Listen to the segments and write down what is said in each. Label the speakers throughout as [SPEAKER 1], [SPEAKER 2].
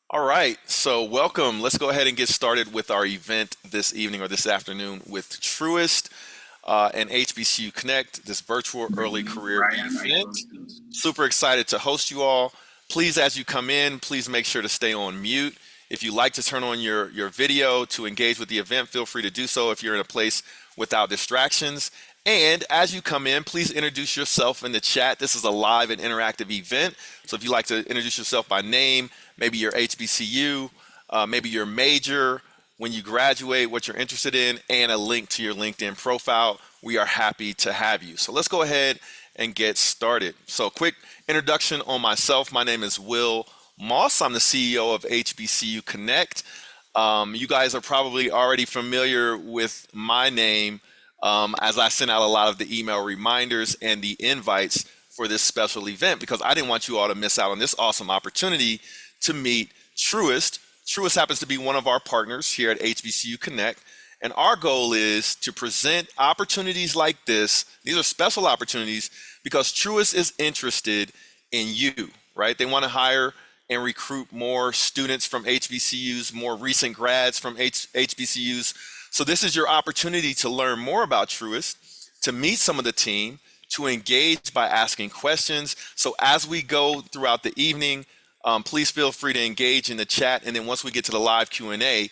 [SPEAKER 1] All right, so welcome. Let's go ahead and get started with our event this evening or this afternoon with Truist and HBCU Connect, this virtual early career event. Super excited to host you all. Please, as you come in, please make sure to stay on mute. If you like to turn on your video to engage with the event, feel free to do so if you're in a place without distractions. And as you come in, please introduce yourself in the chat. This is a live and interactive event. So if you'd like to introduce yourself by name, maybe your HBCU, maybe your major, when you graduate, what you're interested in, and a link to your LinkedIn profile, we are happy to have you. So let's go ahead and get started. So quick introduction on myself. My name is Will Moss. I'm the CEO of HBCU Connect. You guys are probably already familiar with my name as I sent out a lot of the email reminders and the invites for this special event because I didn't want you all to miss out on this awesome opportunity to meet Truist. Truist happens to be one of our partners here at HBCU Connect, and our goal is to present opportunities like this. These are special opportunities because Truist is interested in you, right? They want to hire and recruit more students from HBCUs, more recent grads from HBCUs. So this is your opportunity to learn more about Truist, to meet some of the team, to engage by asking questions. So as we go throughout the evening, please feel free to engage in the chat. And then once we get to the live Q&A,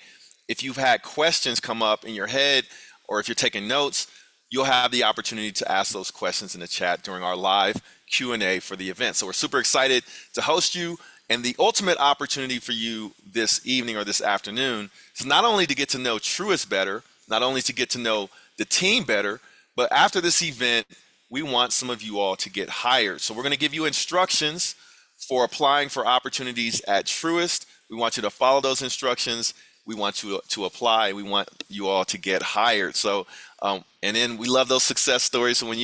[SPEAKER 1] if you've had questions come up in your head or if you're taking notes, you'll have the opportunity to ask those questions in the chat during our live Q&A for the event. So we're super excited to host you. And the ultimate opportunity for you this evening or this afternoon is not only to get to know Truist better, not only to get to know the team better, but after this event, we want some of you all to get hired. So we're going to give you instructions for applying for opportunities at Truist. We want you to follow those instructions. We want you to apply. We want you all to get hired. So, and then we love those success stories. So when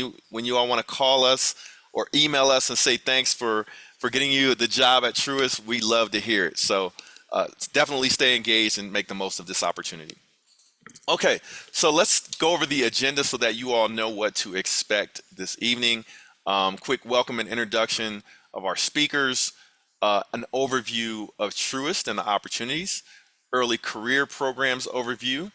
[SPEAKER 1] you all want to call us or email us and say thanks for getting you the job at Truist, we love to hear it. So definitely stay engaged and make the most of this opportunity. Okay, so let's go over the agenda so that you all know what to expect this evening. Quick welcome and introduction of our speakers, an overview of Truist and the opportunities, early career programs overview.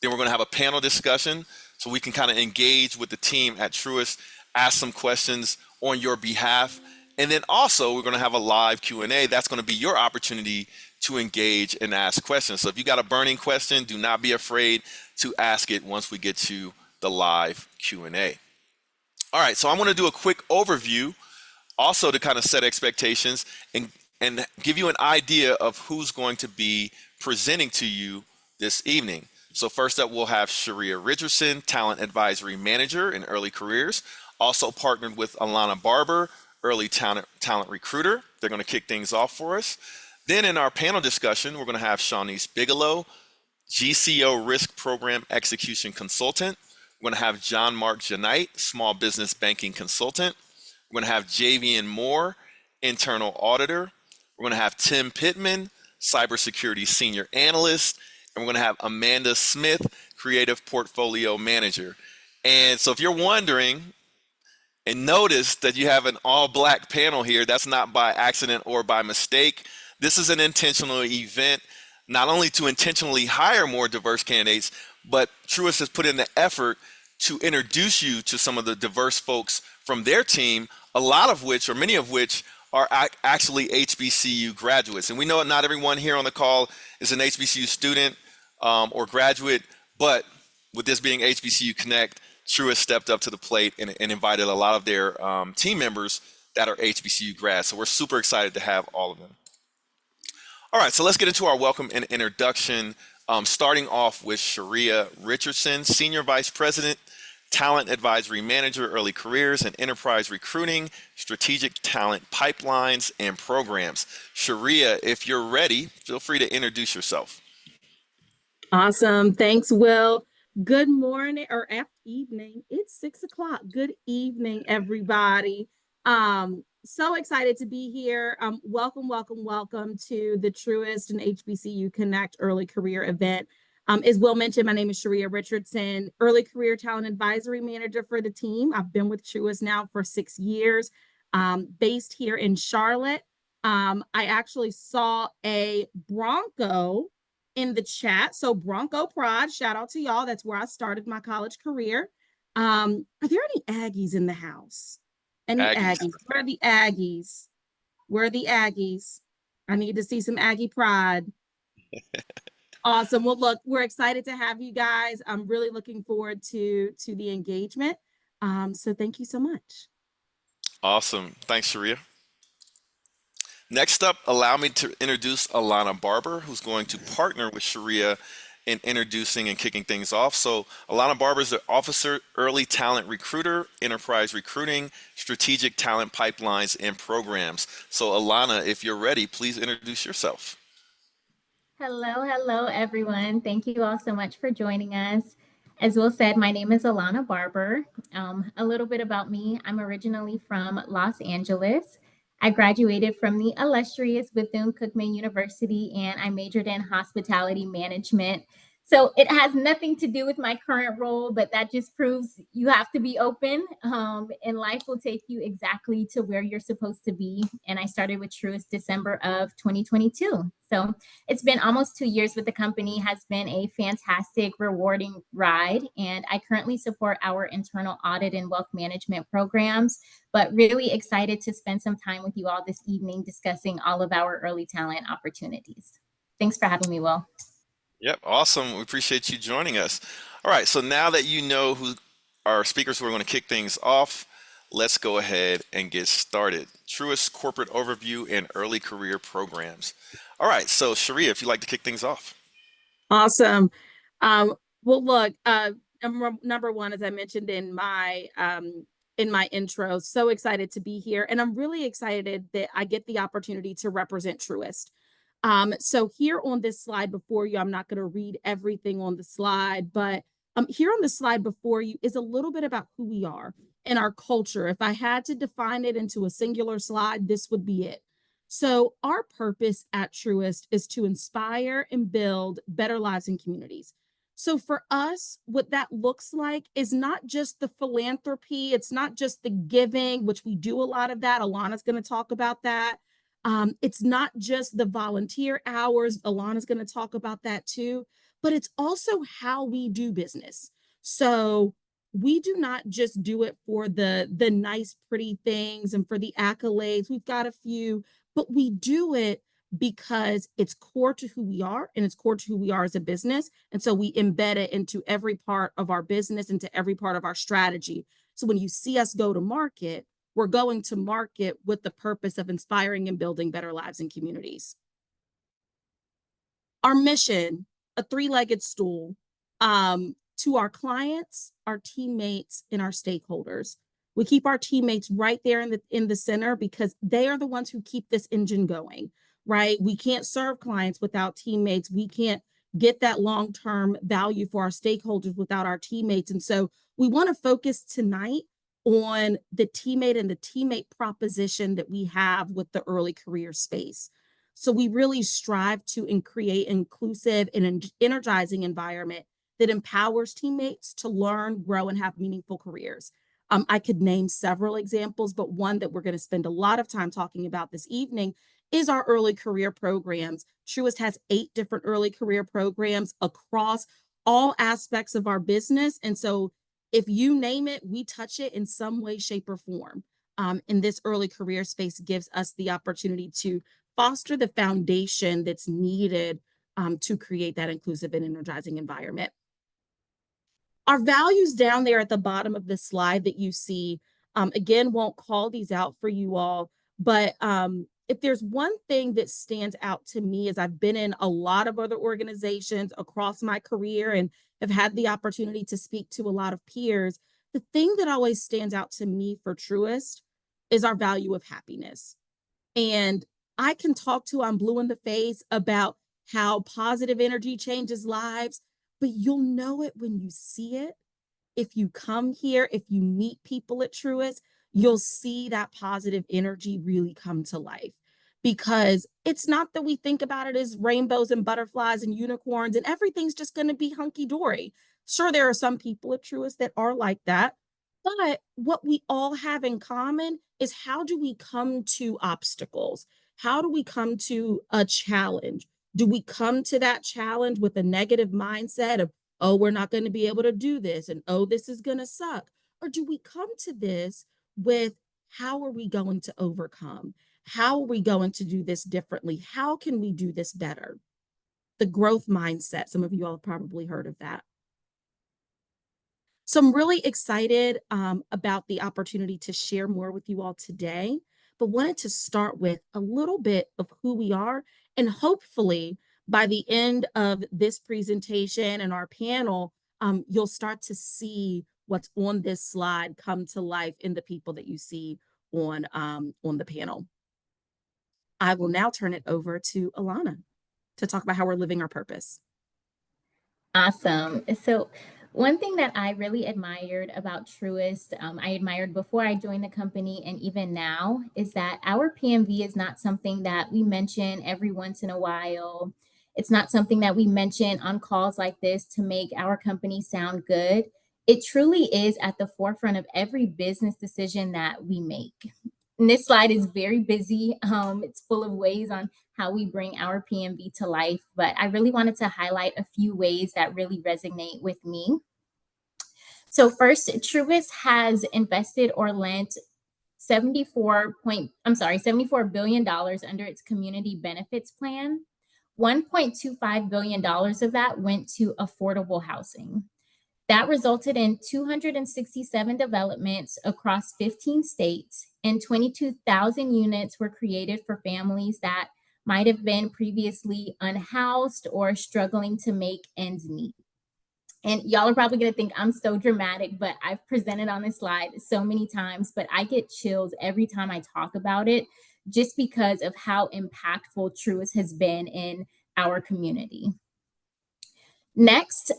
[SPEAKER 1] Then we're going to have a panel discussion so we can kind of engage with the team at Truist, ask some questions on your behalf. And then also we're going to have a live Q&A. That's going to be your opportunity to engage and ask questions. So if you got a burning question, do not be afraid to ask it once we get to the live Q&A. All right, so I'm going to do a quick overview also to kind of set expectations and give you an idea of who's going to be presenting to you this evening. So first up, we'll have Sharia Richardson, Talent Advisory Manager in Early Careers, also partnered with Alana Barber, Early Talent Recruiter. They're going to kick things off for us. Then in our panel discussion, we're going to have Shawnice Bigelow, GCO Risk Program Execution Consultant. We're going to have John Mark Janite, Small Business Banking Consultant. We're going to have Javian Moore, Internal Auditor. We're going to have Tim Pittman, Cybersecurity Senior Analyst. And we're going to have Amanda Smith, Creative Portfolio Manager. And so if you're wondering, and notice that you have an all-black panel here, that's not by accident or by mistake. This is an intentional event, not only to intentionally hire more diverse candidates, but Truist has put in the effort to introduce you to some of the diverse folks from their team, a lot of which, or many of which, are actually HBCU graduates. And we know not everyone here on the call is an HBCU student or graduate, but with this being HBCU Connect, Truist stepped up to the plate and invited a lot of their team members that are HBCU grads. So we're super excited to have all of them. All right, so let's get into our welcome and introduction, starting off with Sharia Richardson, Senior Vice President, Talent Advisory Manager, Early Careers and Enterprise Recruiting, Strategic Talent Pipelines and Programs. Sharia, if you're ready, feel free to introduce yourself.
[SPEAKER 2] Awesome. Thanks, Will. Good morning or evening. It's 6 o'clock. Good evening, everybody. So excited to be here. Welcome to the Truist and HBCU Connect Early Career event. As Will mentioned, my name is Sharia Richardson, Early Career Talent Advisory Manager for the team. I've been with Truist now for 6 years, based here in Charlotte. I actually saw a Bronco in the chat. So Bronco Pride, shout out to y'all. That's where I started my college career. Are there any Aggies in the house? Any
[SPEAKER 1] Aggies.
[SPEAKER 2] Aggies? Where are the Aggies? Where are the Aggies? I need to see some Aggie pride. Awesome. Well, look, we're excited to have you guys. I'm really looking forward to the engagement. So thank you so much.
[SPEAKER 1] Awesome. Thanks, Sharia. Next up, allow me to introduce Alana Barber, who's going to partner with Sharia in introducing and kicking things off. So Alana Barber is the Officer Early Talent Recruiter, Enterprise Recruiting, Strategic Talent Pipelines, and Programs. So Alana, if you're ready, please introduce yourself.
[SPEAKER 3] Hello, everyone. Thank you all so much for joining us. As Will said, my name is Alana Barber. A little bit about me, I'm originally from Los Angeles. I graduated from the illustrious Bethune-Cookman University and I majored in hospitality management. So it has nothing to do with my current role, but that just proves you have to be open, and life will take you exactly to where you're supposed to be. And I started with Truist December of 2022. So it's been almost 2 years with the company, has been a fantastic, rewarding ride. And I currently support our internal audit and wealth management programs, but really excited to spend some time with you all this evening discussing all of our early talent opportunities. Thanks for having me, Will.
[SPEAKER 1] Yep, awesome. We appreciate you joining us. All right, so now that you know who our speakers who are going to kick things off, let's go ahead and get started. Truist Corporate Overview and Early Career Programs. All right, so Sharia, if you'd like to kick things off.
[SPEAKER 2] Awesome. Well, look, number one, as I mentioned in my intro, so excited to be here, and I'm really excited that I get the opportunity to represent Truist. So here on this slide before you, I'm not going to read everything on the slide, but here on the slide before you is a little bit about who we are and our culture. If I had to define it into a singular slide, this would be it. So our purpose at Truist is to inspire and build better lives and communities. So for us, what that looks like is not just the philanthropy, it's not just the giving, which we do a lot of that. Alana's going to talk about that. It's not just the volunteer hours. Alana's going to talk about that too, but it's also how we do business. So we do not just do it for the nice, pretty things and for the accolades. We've got a few, but we do it because it's core to who we are and it's core to who we are as a business. And so we embed it into every part of our business, into every part of our strategy. So when you see us go to market, we're going to market with the purpose of inspiring and building better lives and communities. Our mission, a three-legged stool, to our clients, our teammates, and our stakeholders. We keep our teammates right there in the center because they are the ones who keep this engine going, right? We can't serve clients without teammates. We can't get that long-term value for our stakeholders without our teammates. And so we want to focus tonight on the teammate and the teammate proposition that we have with the early career space. So we really strive to create an inclusive and energizing environment that empowers teammates to learn, grow, and have meaningful careers. I could name several examples, but one that we're going to spend a lot of time talking about this evening is our early career programs. Truist has 8 different early career programs across all aspects of our business. And so if you name it, we touch it in some way, shape, or form. And this early career space gives us the opportunity to foster the foundation that's needed to create that inclusive and energizing environment. Our values down there at the bottom of the slide that you see, again, won't call these out for you all, but if there's one thing that stands out to me as I've been in a lot of other organizations across my career and have had the opportunity to speak to a lot of peers, the thing that always stands out to me for Truist is our value of happiness. And I can talk to I'm blue in the face about how positive energy changes lives, but you'll know it when you see it. If you come here, if you meet people at Truist, you'll see that positive energy really come to life. Because it's not that we think about it as rainbows and butterflies and unicorns and everything's just going to be hunky dory. Sure, there are some people at Truist that are like that. But what we all have in common is how do we come to obstacles? How do we come to a challenge? Do we come to that challenge with a negative mindset of, oh, we're not going to be able to do this, and oh, this is going to suck? Or do we come to this with, how are we going to overcome? How are we going to do this differently? How can we do this better? The growth mindset. Some of you all have probably heard of that. So I'm really excited about the opportunity to share more with you all today, but wanted to start with a little bit of who we are. And hopefully by the end of this presentation and our panel, you'll start to see what's on this slide come to life in the people that you see on the panel. I will now turn it over to Alana to talk about how we're living our purpose.
[SPEAKER 3] Awesome. So, one thing that I really admired about Truist, I admired before I joined the company and even now, is that our PMV is not something that we mention every once in a while. It's not something that we mention on calls like this to make our company sound good. It truly is at the forefront of every business decision that we make. And this slide is very busy. It's full of ways on how we bring our PMV to life, but I really wanted to highlight a few ways that really resonate with me. So first, Truist has invested or lent $74 billion under its community benefits plan. $1.25 billion of that went to affordable housing. That resulted in 267 developments across 15 states, and 22,000 units were created for families that might have been previously unhoused or struggling to make ends meet. And y'all are probably going to think I'm so dramatic, but I've presented on this slide so many times, but I get chills every time I talk about it just because of how impactful Truist has been in our community. Next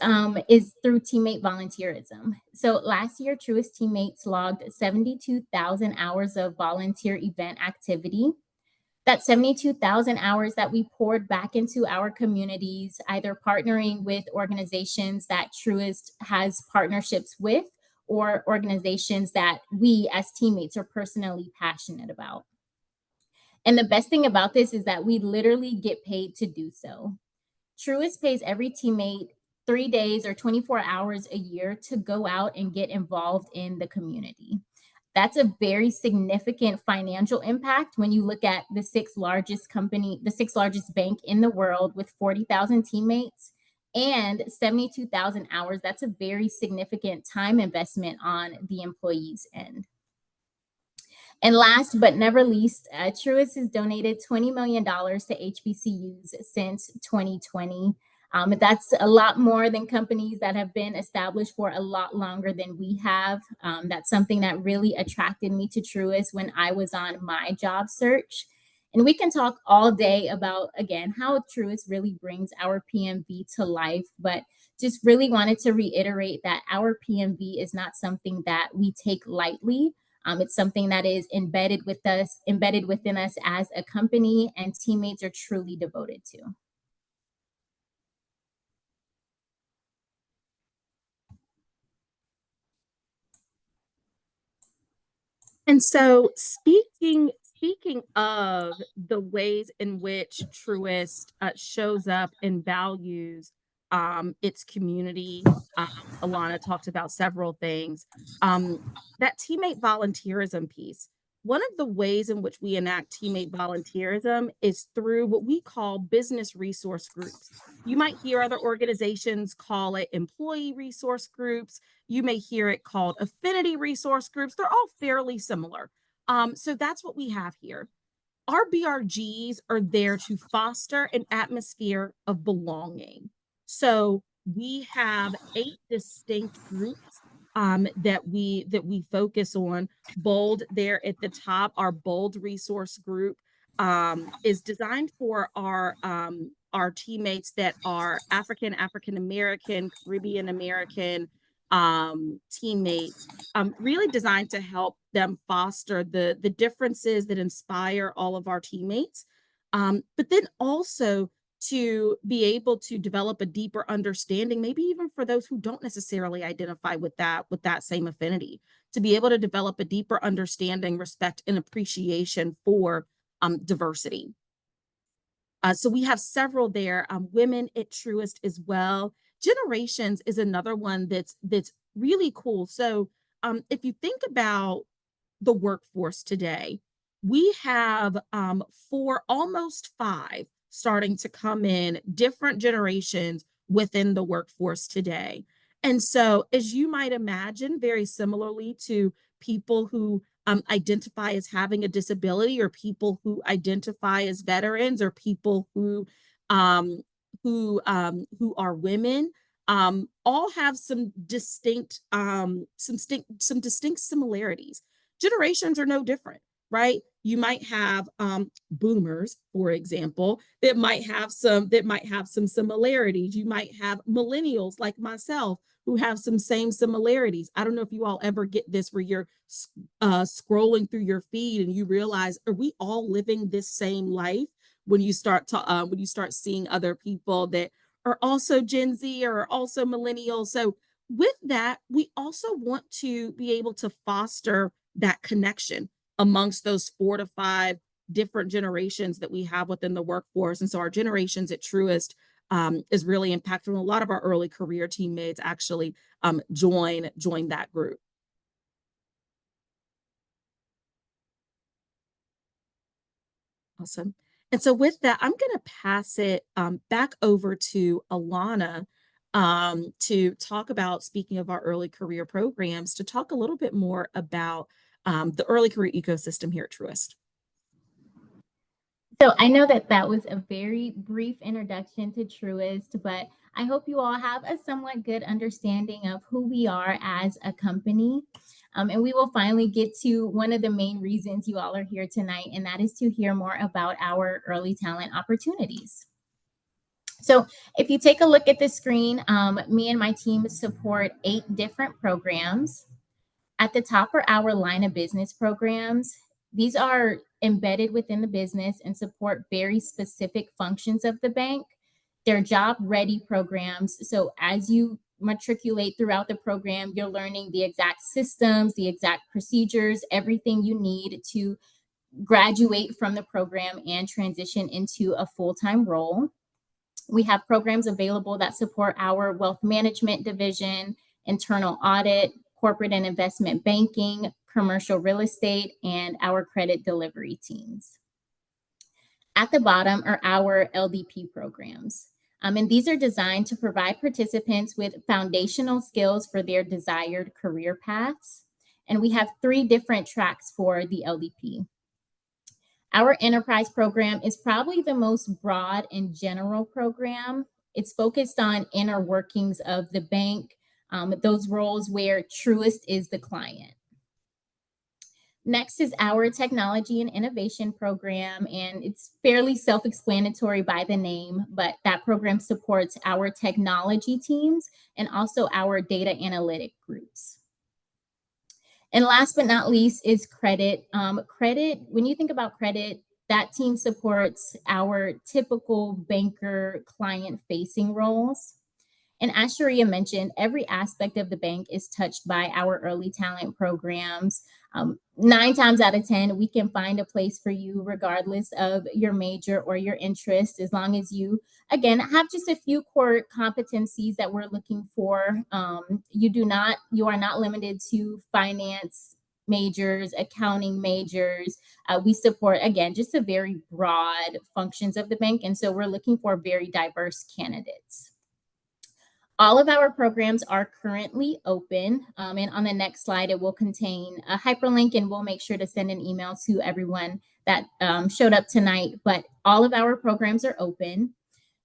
[SPEAKER 3] is through teammate volunteerism. So last year, Truist teammates logged 72,000 hours of volunteer event activity. That's 72,000 hours that we poured back into our communities, either partnering with organizations that Truist has partnerships with or organizations that we as teammates are personally passionate about. And the best thing about this is that we literally get paid to do so. Truist pays every teammate 3 days or 24 hours a year to go out and get involved in the community. That's a very significant financial impact when you look at the sixth largest bank in the world with 40,000 teammates and 72,000 hours. That's a very significant time investment on the employee's end. And last but never least, Truist has donated $20 million to HBCUs since 2020. That's a lot more than companies that have been established for a lot longer than we have. That's something that really attracted me to Truist when I was on my job search. And we can talk all day about, again, how Truist really brings our PMV to life, but just really wanted to reiterate that our PMV is not something that we take lightly. It's something that is embedded within us as a company, and teammates are truly devoted to.
[SPEAKER 2] And so speaking of the ways in which Truist shows up and values its community, Alana talked about several things. That teammate volunteerism piece. One of the ways in which we enact teammate volunteerism is through what we call business resource groups. You might hear other organizations call it employee resource groups. You may hear it called affinity resource groups. They're all fairly similar. So that's what we have here. Our BRGs are there to foster an atmosphere of belonging. So we have 8 distinct groups that we focus on. Bold there at the top, our bold resource group is designed for our teammates that are African American, Caribbean American teammates, really designed to help them foster the differences that inspire all of our teammates, but then also to be able to develop a deeper understanding, maybe even for those who don't necessarily identify with that same affinity, to be able to develop a deeper understanding, respect, and appreciation for diversity. So we have several there. Women at Truist as well. Generations is another one that's really cool. So if you think about the workforce today, we have four, almost five, starting to come in, different generations within the workforce today. And so, as you might imagine, very similarly to people who identify as having a disability, or people who identify as veterans, or people um, who are women, all have some distinct similarities. Generations are no different, right? You might have boomers, for example, that might have some similarities. You might have millennials like myself who have some same similarities. I don't know if you all ever get this where you're scrolling through your feed and you realize, are we all living this same life? When you start seeing other people that are also Gen Z or are also millennials. So with that, we also want to be able to foster that connection amongst those 4 to 5 different generations that we have within the workforce. And so our generations at Truist is really impactful. A lot of our early career teammates actually join that group. Awesome. And so with that, I'm going to pass it back over to Alana to talk about, speaking of our early career programs, to talk a little bit more about the early career ecosystem here at Truist.
[SPEAKER 3] So I know that that was a very brief introduction to Truist, but I hope you all have a somewhat good understanding of who we are as a company. And we will finally get to one of the main reasons you all are here tonight, and that is to hear more about our early talent opportunities. So if you take a look at the screen, me and my team support 8 different programs. At the top are our line of business programs. These are embedded within the business and support very specific functions of the bank. They're job ready programs. So as you matriculate throughout the program, you're learning the exact systems, the exact procedures, everything you need to graduate from the program and transition into a full-time role. We have programs available that support our wealth management division, internal audit, corporate and investment banking, commercial real estate, and our credit delivery teams. At the bottom are our LDP programs. And these are designed to provide participants with foundational skills for their desired career paths. And we have 3 different tracks for the LDP. Our enterprise program is probably the most broad and general program. It's focused on inner workings of the bank, those roles where Truist is the client. Next is our technology and innovation program, and it's fairly self-explanatory by the name, but that program supports our technology teams and also our data analytic groups. And last but not least is credit. Credit, when you think about credit, that team supports our typical banker client facing roles. And as Sharia mentioned, every aspect of the bank is touched by our early talent programs. 9 times out of 10, we can find a place for you regardless of your major or your interest, as long as you, again, have just a few core competencies that we're looking for. You are not limited to finance majors, accounting majors. We support, again, just a very broad functions of the bank. And so we're looking for very diverse candidates. All of our programs are currently open, and on the next slide, it will contain a hyperlink, and we'll make sure to send an email to everyone that showed up tonight. But all of our programs are open.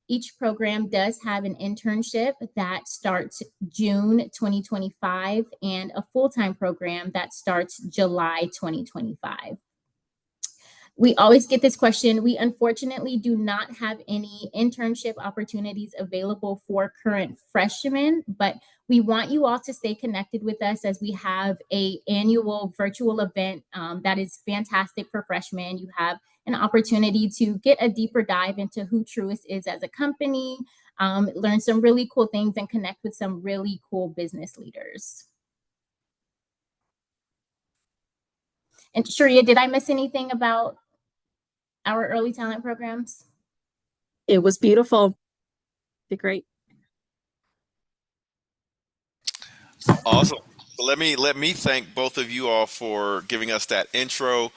[SPEAKER 3] Each program does have an internship that starts June 2025 and a full-time program that starts July 2025. We always get this question. We unfortunately do not have any internship opportunities available for current freshmen, but we want you all to stay connected with us as we have an annual virtual event that is fantastic for freshmen. You have an opportunity to get a deeper dive into who Truist is as a company, learn some really cool things, and connect with some really cool business leaders. And Sharia, did I miss anything about our early talent programs.
[SPEAKER 2] It was beautiful. Did great.
[SPEAKER 1] Awesome. So let me thank both of you all for giving us that intro.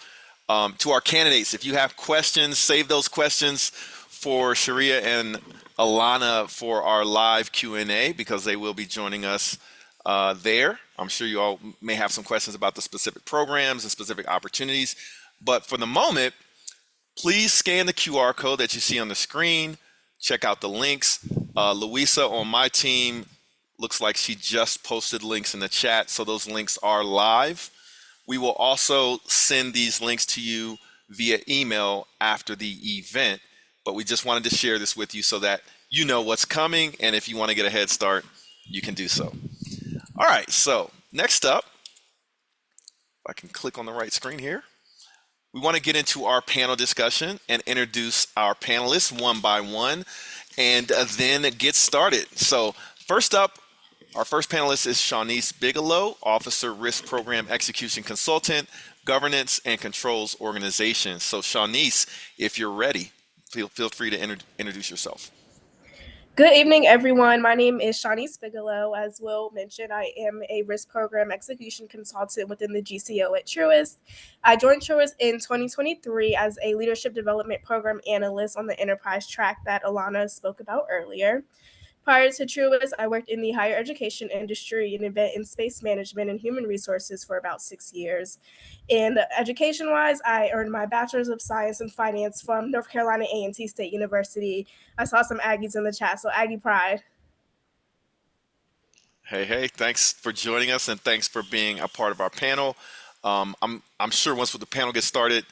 [SPEAKER 1] To our candidates, if you have questions, save those questions for Sharia and Alana for our live Q&A because they will be joining us there. I'm sure you all may have some questions about the specific programs and specific opportunities. But for the moment, please scan the QR code that you see on the screen. Check out the links. Louisa on my team looks like she just posted links in the chat, so those links are live. We will also send these links to you via email after the event, but we just wanted to share this with you so that you know what's coming, and if you want to get a head start, you can do so. All right, so next up, if I can click on the right screen here, we want to get into our panel discussion and introduce our panelists one by one and then get started. So first up, our first panelist is Shawnice Bigelow, Officer Risk Program Execution Consultant, Governance and Controls Organization. So Shawnice, if you're ready, feel free to introduce yourself.
[SPEAKER 4] Good evening, everyone. My name is Shawnice Bigelow. As Will mentioned, I am a risk program execution consultant within the GCO at Truist. I joined Truist in 2023 as a leadership development program analyst on the enterprise track that Alana spoke about earlier. Prior to Truist, I worked in the higher education industry in event and space management and human resources for about 6 years. And education-wise, I earned my Bachelor's of Science in Finance from North Carolina A&T State University. I saw some Aggies in the chat, so Aggie pride.
[SPEAKER 1] Hey, thanks for joining us and thanks for being a part of our panel. I'm sure once the panel gets started,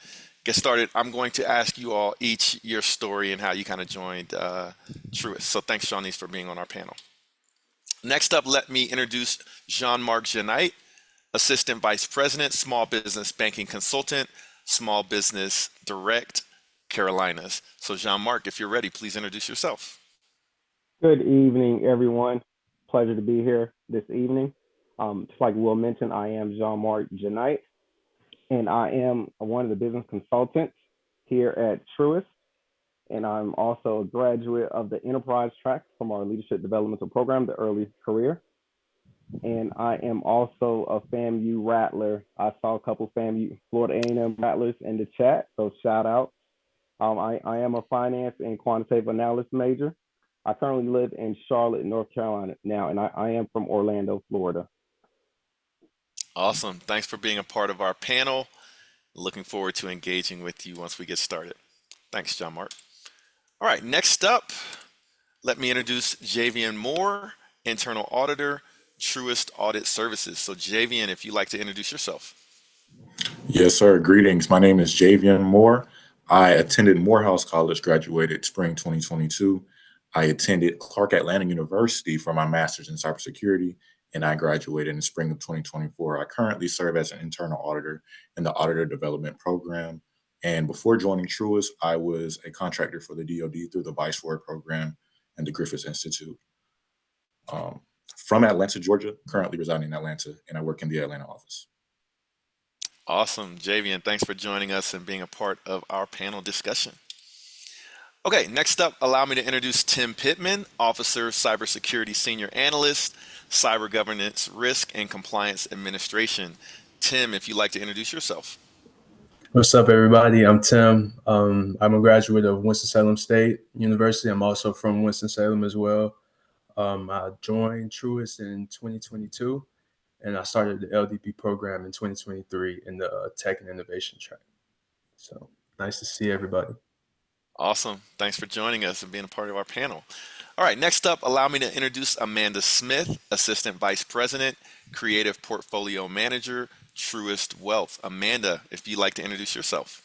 [SPEAKER 1] I'm going to ask you all each your story and how you kind of joined Truist. So thanks, Shawnice, for being on our panel. Next up, let me introduce Jean-Marc Genite, Assistant Vice President, Small Business Banking Consultant, Small Business Direct, Carolinas. So Jean-Marc, if you're ready, please introduce yourself.
[SPEAKER 5] Good evening, everyone. Pleasure to be here this evening. Just like Will mentioned, I am Jean-Marc Genite, and I am one of the business consultants here at Truist. And I'm also a graduate of the enterprise track from our leadership developmental program, the early career. And I am also a FAMU Rattler. I saw a couple FAMU Florida A&M Rattlers in the chat, so shout out. I am a finance and quantitative analysis major. I currently live in Charlotte, North Carolina now, and I am from Orlando, Florida.
[SPEAKER 1] Awesome. Thanks for being a part of our panel. Looking forward to engaging with you once we get started. Thanks, Jean-Marc. All right, next up, let me introduce Javian Moore, Internal Auditor, Truist Audit Services. So Javian, if you'd like to introduce yourself.
[SPEAKER 6] Yes, sir. Greetings. My name is Javian Moore. I attended Morehouse College, graduated spring 2022. I attended Clark Atlanta University for my master's in cybersecurity, and I graduated in the spring of 2024. I currently serve as an internal auditor in the Auditor Development Program. And before joining Truist, I was a contractor for the DoD through the Viceroy Program and the Griffith Institute. From Atlanta, Georgia, currently residing in Atlanta, and I work in the Atlanta office.
[SPEAKER 1] Awesome, Javian. Thanks for joining us and being a part of our panel discussion. Okay, next up, allow me to introduce Tim Pittman, Officer, Cybersecurity Senior Analyst, Cyber Governance, Risk, and Compliance Administration. Tim, if you'd like to introduce yourself.
[SPEAKER 7] What's up, everybody? I'm Tim. I'm a graduate of Winston-Salem State University. I'm also from Winston-Salem as well. I joined Truist in 2022, and I started the LDP program in 2023 in the Tech and Innovation track. So nice to see everybody.
[SPEAKER 1] Awesome. Thanks for joining us and being a part of our panel. All right, next up, allow me to introduce Amanda Smith, Assistant Vice President, Creative Portfolio Manager, Truist Wealth. Amanda, if you'd like to introduce yourself.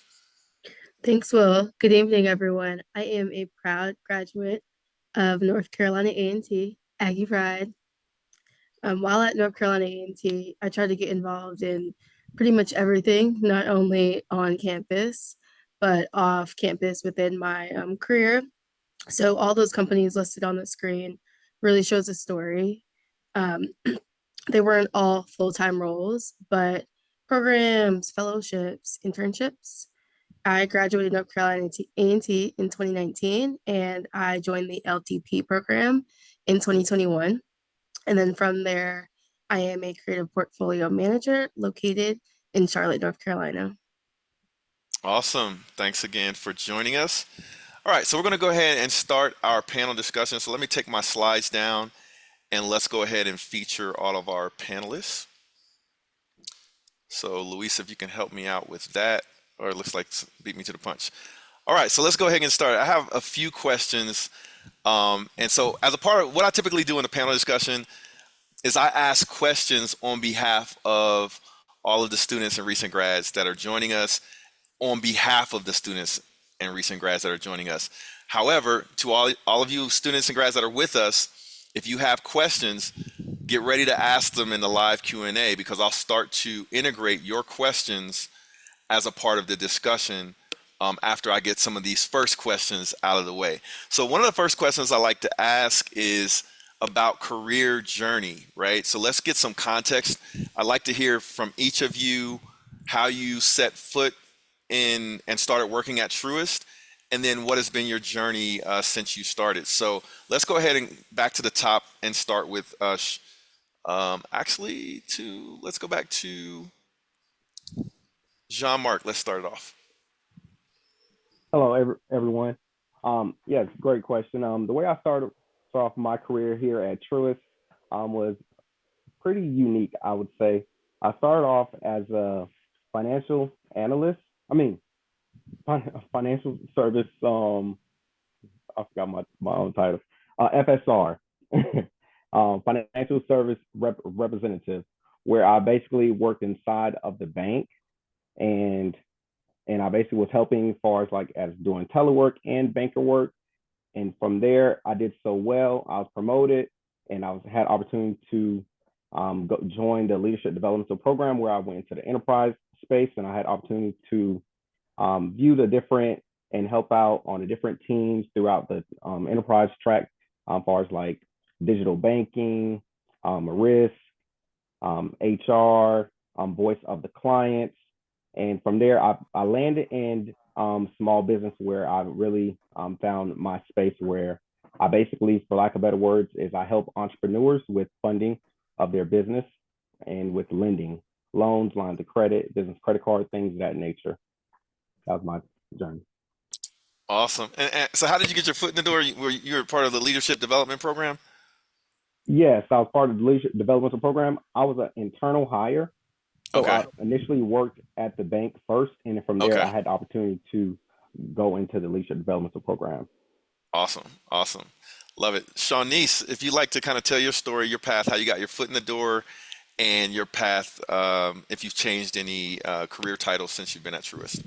[SPEAKER 8] Thanks, Will. Good evening, everyone. I am a proud graduate of North Carolina A&T, Aggie Pride. While at North Carolina A&T, I tried to get involved in pretty much everything, not only on campus, but off campus within my career. So all those companies listed on the screen really shows a story. They weren't all full-time roles, but programs, fellowships, internships. I graduated North Carolina A&T in 2019, and I joined the LTP program in 2021. And then from there, I am a creative portfolio manager located in Charlotte, North Carolina.
[SPEAKER 1] Awesome. Thanks again for joining us. All right, so we're going to go ahead and start our panel discussion. So let me take my slides down and let's go ahead and feature all of our panelists. So Luis, if you can help me out with that, or it looks like beat me to the punch. All right, so let's go ahead and get started. I have a few questions. And so as a part of what I typically do in a panel discussion is I ask questions on behalf of all of the students and recent grads that are joining us, on behalf of the students and recent grads that are joining us. However, to all of you students and grads that are with us, if you have questions, get ready to ask them in the live Q&A, because I'll start to integrate your questions as a part of the discussion after I get some of these first questions out of the way. So one of the first questions I like to ask is about career journey, right? So let's get some context. I'd like to hear from each of you how you set foot in and started working at Truist, and then what has been your journey since you started. So let's go ahead and back to the top and start with let's go back to Jean-Marc. Let's start it off.
[SPEAKER 5] Hello, everyone. Yes, great question. The way I started off my career here at Truist was pretty unique, I would say. I started off as a financial analyst. Financial service. I forgot my own title. FSR, financial service representative, where I basically worked inside of the bank, and I basically was helping as far as doing telework and banker work. And from there, I did so well. I was promoted, and I had opportunity to join the leadership developmental program, where I went into the enterprise space, and I had opportunity to view the different and help out on the different teams throughout the enterprise track, as far as like digital banking, risk, HR, voice of the clients. And from there, I landed in small business, where I really found my space, where I basically, for lack of better words, is I help entrepreneurs with funding of their business and with lending, loans, lines of credit, business credit card, things of that nature. That was my journey.
[SPEAKER 1] Awesome. And so how did you get your foot in the door? Were you part of the leadership development program?
[SPEAKER 5] Yes, I was part of the leadership developmental program. I was an internal hire. So
[SPEAKER 1] Okay.
[SPEAKER 5] I initially worked at the bank first, and then from there,
[SPEAKER 1] Okay.
[SPEAKER 5] I had the opportunity to go into the leadership developmental program.
[SPEAKER 1] Awesome. Awesome. Love it. Shawnice, if you'd like to kind of tell your story, your path, how you got your foot in the door, and your path, if you've changed any career titles since you've been at Truist.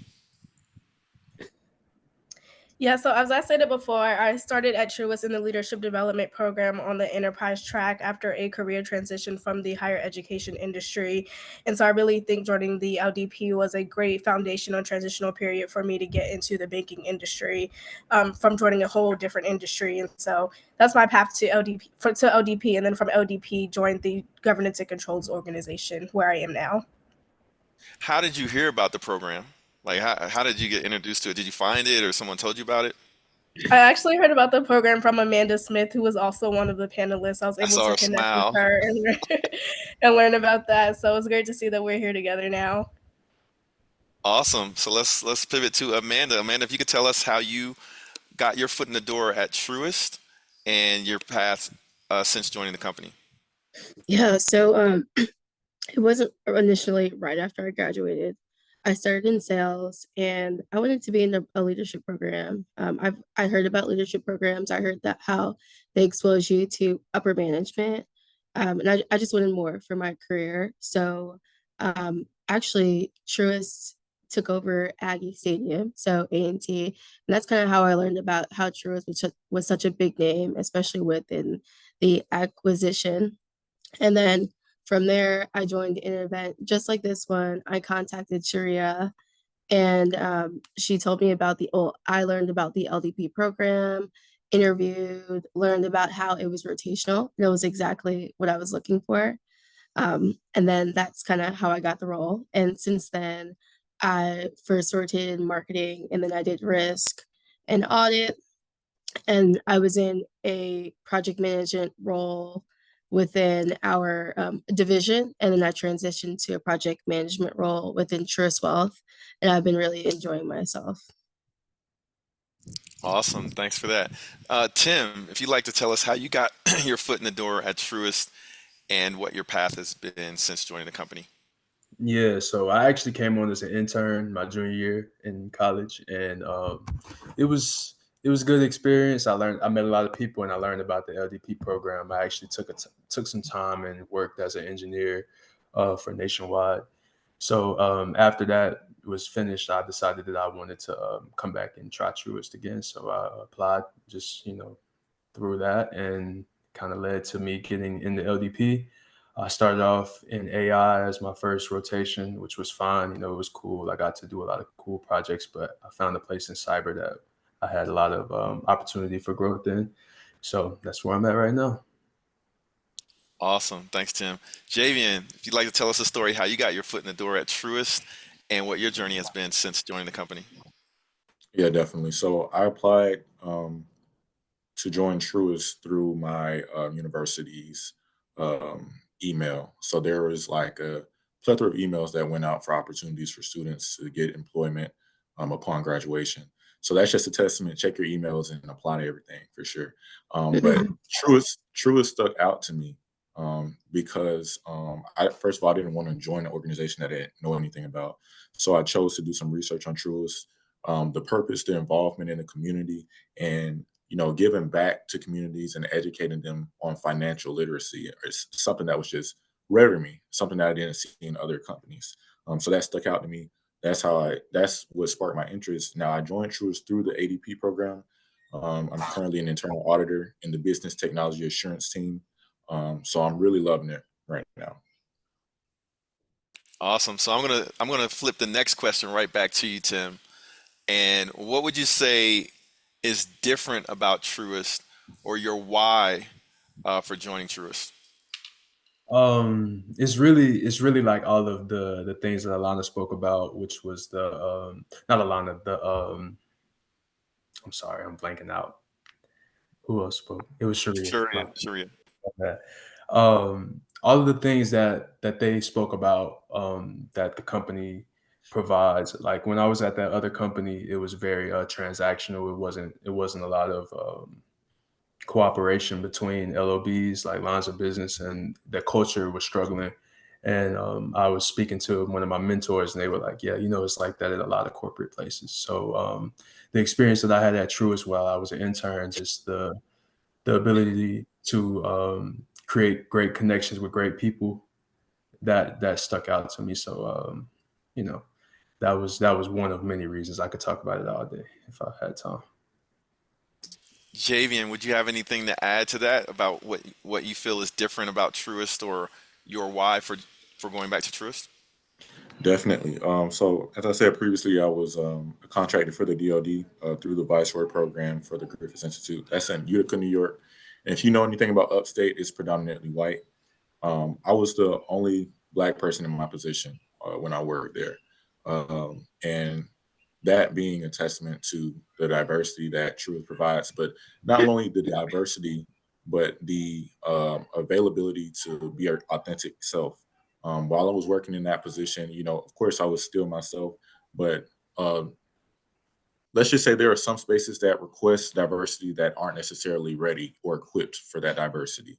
[SPEAKER 4] Yeah, so as I stated before, I started at Truist in the leadership development program on the enterprise track after a career transition from the higher education industry. And so I really think joining the LDP was a great foundational transitional period for me to get into the banking industry, from joining a whole different industry. And so that's my path to LDP. And then from LDP, joined the Governance and Controls Organization, where I am now.
[SPEAKER 1] How did you hear about the program? Like, how did you get introduced to it? Did you find it, or someone told you about it?
[SPEAKER 4] I actually heard about the program from Amanda Smith, who was also one of the panelists. I was
[SPEAKER 1] I
[SPEAKER 4] able
[SPEAKER 1] saw
[SPEAKER 4] to
[SPEAKER 1] her
[SPEAKER 4] connect with
[SPEAKER 1] smile.
[SPEAKER 4] her and learn about that. So it's great to see that we're here together now.
[SPEAKER 1] Awesome. So let's pivot to Amanda. Amanda, if you could tell us how you got your foot in the door at Truist and your path since joining the company.
[SPEAKER 8] Yeah, so it wasn't initially right after I graduated. I started in sales, and I wanted to be in a leadership program. I heard about leadership programs. I heard that how they expose you to upper management, and I just wanted more for my career. So actually, Truist took over Aggie Stadium, so A&T, and that's kind of how I learned about how Truist was such a big name, especially within the acquisition. And then from there, I joined an event just like this one. I contacted Sharia, and she told me about I learned about the LDP program, interviewed, learned about how it was rotational. And it was exactly what I was looking for. And then that's kind of how I got the role. And since then, I first rotated in marketing, and then I did risk and audit. And I was in a project management role within our division, and then I transitioned to a project management role within Truist Wealth, and I've been really enjoying myself.
[SPEAKER 1] Awesome. Thanks for that. Tim, if you'd like to tell us how you got your foot in the door at Truist and what your path has been since joining the company.
[SPEAKER 7] Yeah, so I actually came on as an intern my junior year in college, and it was it was a good experience. I met a lot of people, and I learned about the LDP program. I actually took some time and worked as an engineer for Nationwide. So after that was finished, I decided that I wanted to come back and try Truist again. So I applied, just through that, and kind of led to me getting into LDP. I started off in AI as my first rotation, which was fine. It was cool. I got to do a lot of cool projects, but I found a place in cyber that I had a lot of opportunity for growth in. So that's where I'm at right now.
[SPEAKER 1] Awesome. Thanks, Tim. Javian, if you'd like to tell us a story, how you got your foot in the door at Truist and what your journey has been since joining the company.
[SPEAKER 6] Yeah, definitely. So I applied to join Truist through my university's email. So there was like a plethora of emails that went out for opportunities for students to get employment upon graduation. So that's just a testament. Check your emails and apply to everything for sure. But Truist stuck out to me because I first of all I didn't want to join an organization that I didn't know anything about. So I chose to do some research on Truist, the purpose, the involvement in the community, and giving back to communities and educating them on financial literacy is something that was just rare to me, something that I didn't see in other companies. So that stuck out to me. That's what sparked my interest. Now I joined Truist through the ADP program. I'm currently an internal auditor in the business technology assurance team. So I'm really loving it right now.
[SPEAKER 1] Awesome. So I'm gonna flip the next question right back to you, Tim. And what would you say is different about Truist or your why for joining Truist?
[SPEAKER 7] It's really like all of the things that Alana spoke about, which was the not Alana, the I'm sorry, I'm blanking out. Who else spoke? It was Sharia.
[SPEAKER 1] Sure, yeah, sure, yeah.
[SPEAKER 7] Okay. All of the things that they spoke about, that the company provides. Like when I was at that other company, it was very transactional. It wasn't a lot of cooperation between LOBs, like lines of business, and the culture was struggling. And I was speaking to one of my mentors, and they were like, "Yeah, it's like that at a lot of corporate places." So the experience that I had at Truist while I was an intern, just the ability to create great connections with great people, that stuck out to me. So you know that was one of many reasons. I could talk about it all day if I had time.
[SPEAKER 1] Javian, would you have anything to add to that about what you feel is different about Truist or your why for going back to Truist?
[SPEAKER 6] Definitely. So, as I said previously, I was a contractor for the DoD through the Viceroy program for the Griffith Institute. That's in Utica, New York. And if you know anything about upstate, it's predominantly white. I was the only black person in my position when I worked there. And that being a testament to the diversity that Truth provides, but not only the diversity, but the availability to be our authentic self. While I was working in that position, of course, I was still myself, but uh, let's just say there are some spaces that request diversity that aren't necessarily ready or equipped for that diversity.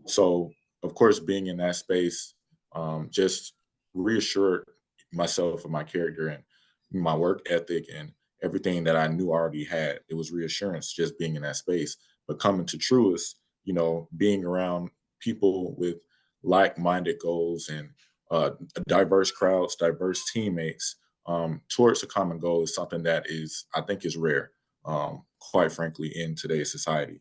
[SPEAKER 6] So, of course, being in that space just reassured myself of my character and my work ethic and everything that I knew I already had. It was reassurance just being in that space. But coming to Truist, being around people with like-minded goals and diverse crowds, diverse teammates towards a common goal is something that I think is rare, quite frankly, in today's society.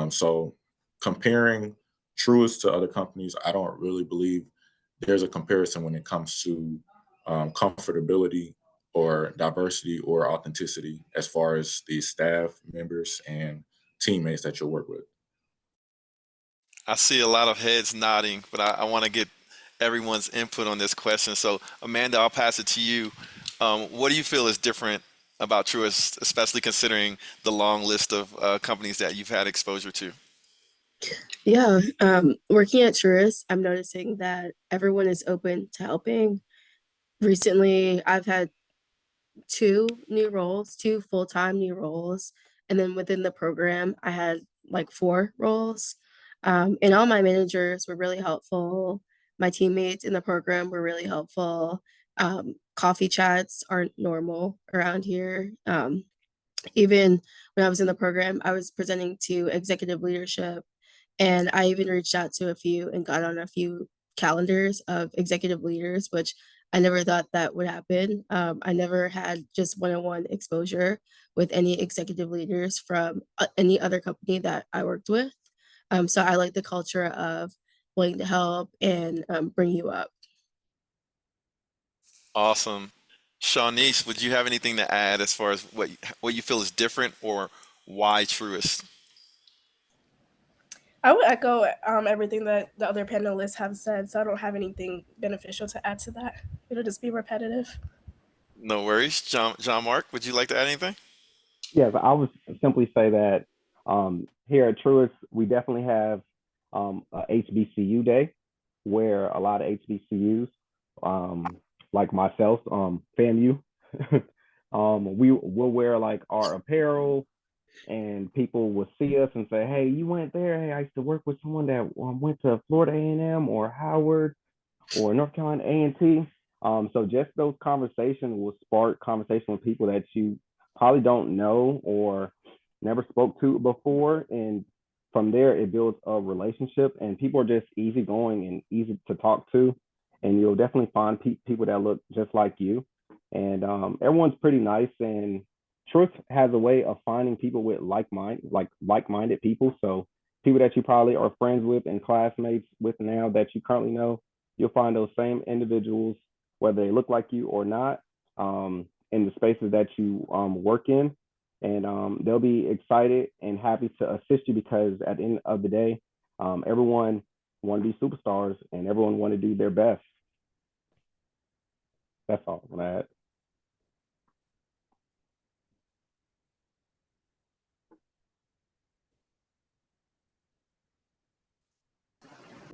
[SPEAKER 6] So comparing Truist to other companies, I don't really believe there's a comparison when it comes to comfortability or diversity or authenticity as far as the staff members and teammates that you'll work with.
[SPEAKER 1] I see a lot of heads nodding, but I want to get everyone's input on this question. So, Amanda, I'll pass it to you. What do you feel is different about Truist, especially considering the long list of companies that you've had exposure to?
[SPEAKER 8] Yeah, working at Truist, I'm noticing that everyone is open to helping. Recently, I've had two full-time new roles, and then within the program, I had like four roles. And all my managers were really helpful. My teammates in the program were really helpful. Coffee chats aren't normal around here. Even when I was in the program, I was presenting to executive leadership, and I even reached out to a few and got on a few calendars of executive leaders, which I never thought that would happen. I never had just one-on-one exposure with any executive leaders from any other company that I worked with. So I like the culture of willing to help and bring you up.
[SPEAKER 1] Awesome. Shawnice, would you have anything to add as far as what you feel is different or why Truist?
[SPEAKER 4] I would echo everything that the other panelists have said, so I don't have anything beneficial to add to that. It'll just be repetitive.
[SPEAKER 1] No worries. John Mark, would you like to add anything?
[SPEAKER 5] Yes, I would simply say that here at Truist, we definitely have a HBCU day where a lot of HBCUs, like myself, FAMU, we will wear like our apparel, and people will see us and say, "Hey, you went there? Hey, I used to work with someone that went to Florida A&M or Howard or North Carolina A&T." So just those conversations will spark conversation with people that you probably don't know or never spoke to before, and from there it builds a relationship. And people are just easygoing and easy to talk to, and you'll definitely find people that look just like you. And everyone's pretty nice, and Truth has a way of finding people with like-minded people. So people that you probably are friends with and classmates with now that you currently know, you'll find those same individuals, whether they look like you or not, in the spaces that you work in. And they'll be excited and happy to assist you because at the end of the day, everyone want to be superstars and everyone want to do their best. That's all I'm gonna add.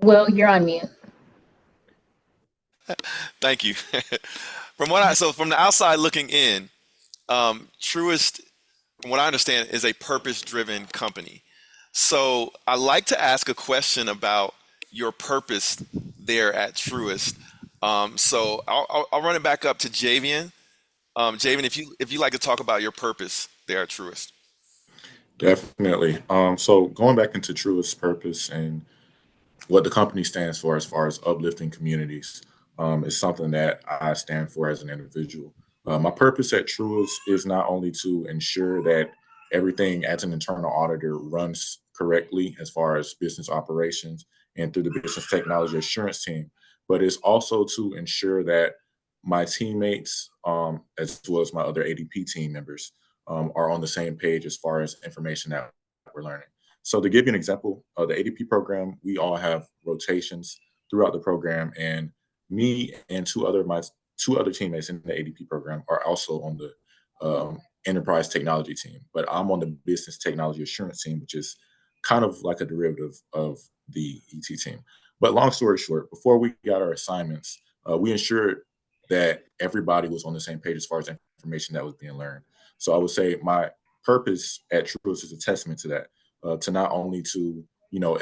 [SPEAKER 3] Will, you're on mute.
[SPEAKER 1] Thank you. From the outside looking in, Truist, from what I understand, is a purpose-driven company. So I like to ask a question about your purpose there at Truist. So I'll run it back up to Javian. Javian, if you like to talk about your purpose there at Truist.
[SPEAKER 6] Definitely. So going back into Truist's purpose and what the company stands for as far as uplifting communities is something that I stand for as an individual. My purpose at Truist is not only to ensure that everything as an internal auditor runs correctly as far as business operations and through the business technology assurance team, but it's also to ensure that my teammates, as well as my other ADP team members, are on the same page as far as information that we're learning. So to give you an example, the ADP program, we all have rotations throughout the program, and me and my two other teammates in the ADP program are also on the enterprise technology team. But I'm on the business technology assurance team, which is kind of like a derivative of the ET team. But long story short, before we got our assignments, we ensured that everybody was on the same page as far as information that was being learned. So I would say my purpose at Truist is a testament to that. To not only to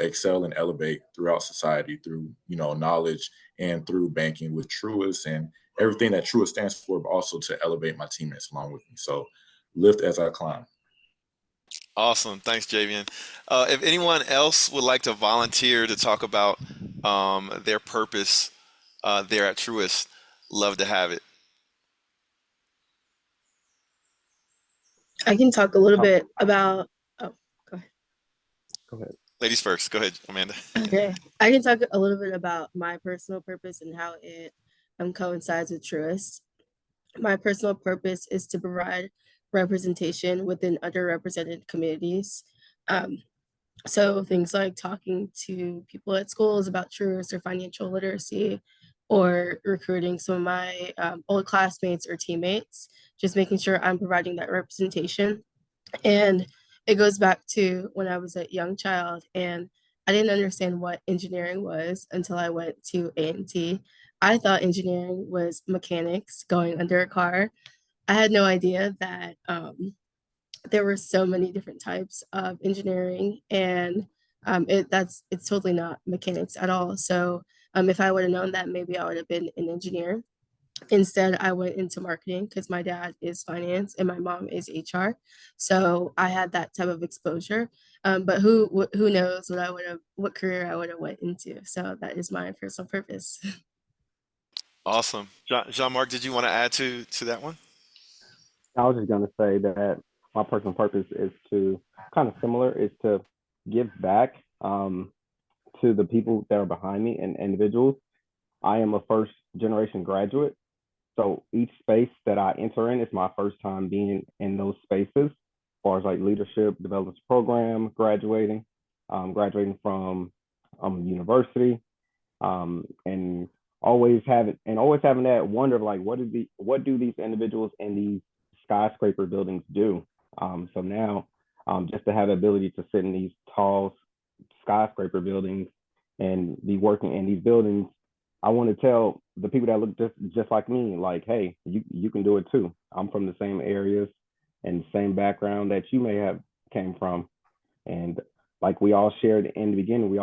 [SPEAKER 6] excel and elevate throughout society through knowledge and through banking with Truist and everything that Truist stands for, but also to elevate my teammates along with me. So lift as I climb.
[SPEAKER 1] Awesome. Thanks, Javian. If anyone else would like to volunteer to talk about their purpose there at Truist, love to have it.
[SPEAKER 8] I can talk a little bit about, oh, go ahead.
[SPEAKER 5] Go ahead.
[SPEAKER 1] Ladies first. Go ahead, Amanda.
[SPEAKER 8] Okay. I can talk a little bit about my personal purpose and how it coincides with Truist. My personal purpose is to provide representation within underrepresented communities. So things like talking to people at schools about Truist or financial literacy, or recruiting some of my old classmates or teammates, just making sure I'm providing that representation. And it goes back to when I was a young child and I didn't understand what engineering was until I went to A&T. I thought engineering was mechanics going under a car. I had no idea that there were so many different types of engineering, and it's totally not mechanics at all. So if I would have known that, maybe I would have been an engineer. Instead, I went into marketing because my dad is finance and my mom is HR. So I had that type of exposure. But who knows what career I would have went into. So that is my personal purpose.
[SPEAKER 1] Awesome. Jean-Marc, did you want to add to that one?
[SPEAKER 5] I was just gonna say that my personal purpose is to kind of similar is to give back to the people that are behind me and individuals. I am a first generation graduate, so each space that I enter in is my first time being in those spaces, as far as like leadership development program, graduating from university, and always having that wonder of like what do these individuals in these skyscraper buildings do. So now, just to have the ability to sit in these tall skyscraper buildings and be working in these buildings, I want to tell the people that look just like me, like, hey, you can do it too. I'm from the same areas and the same background that you may have came from. And like we all shared in the beginning,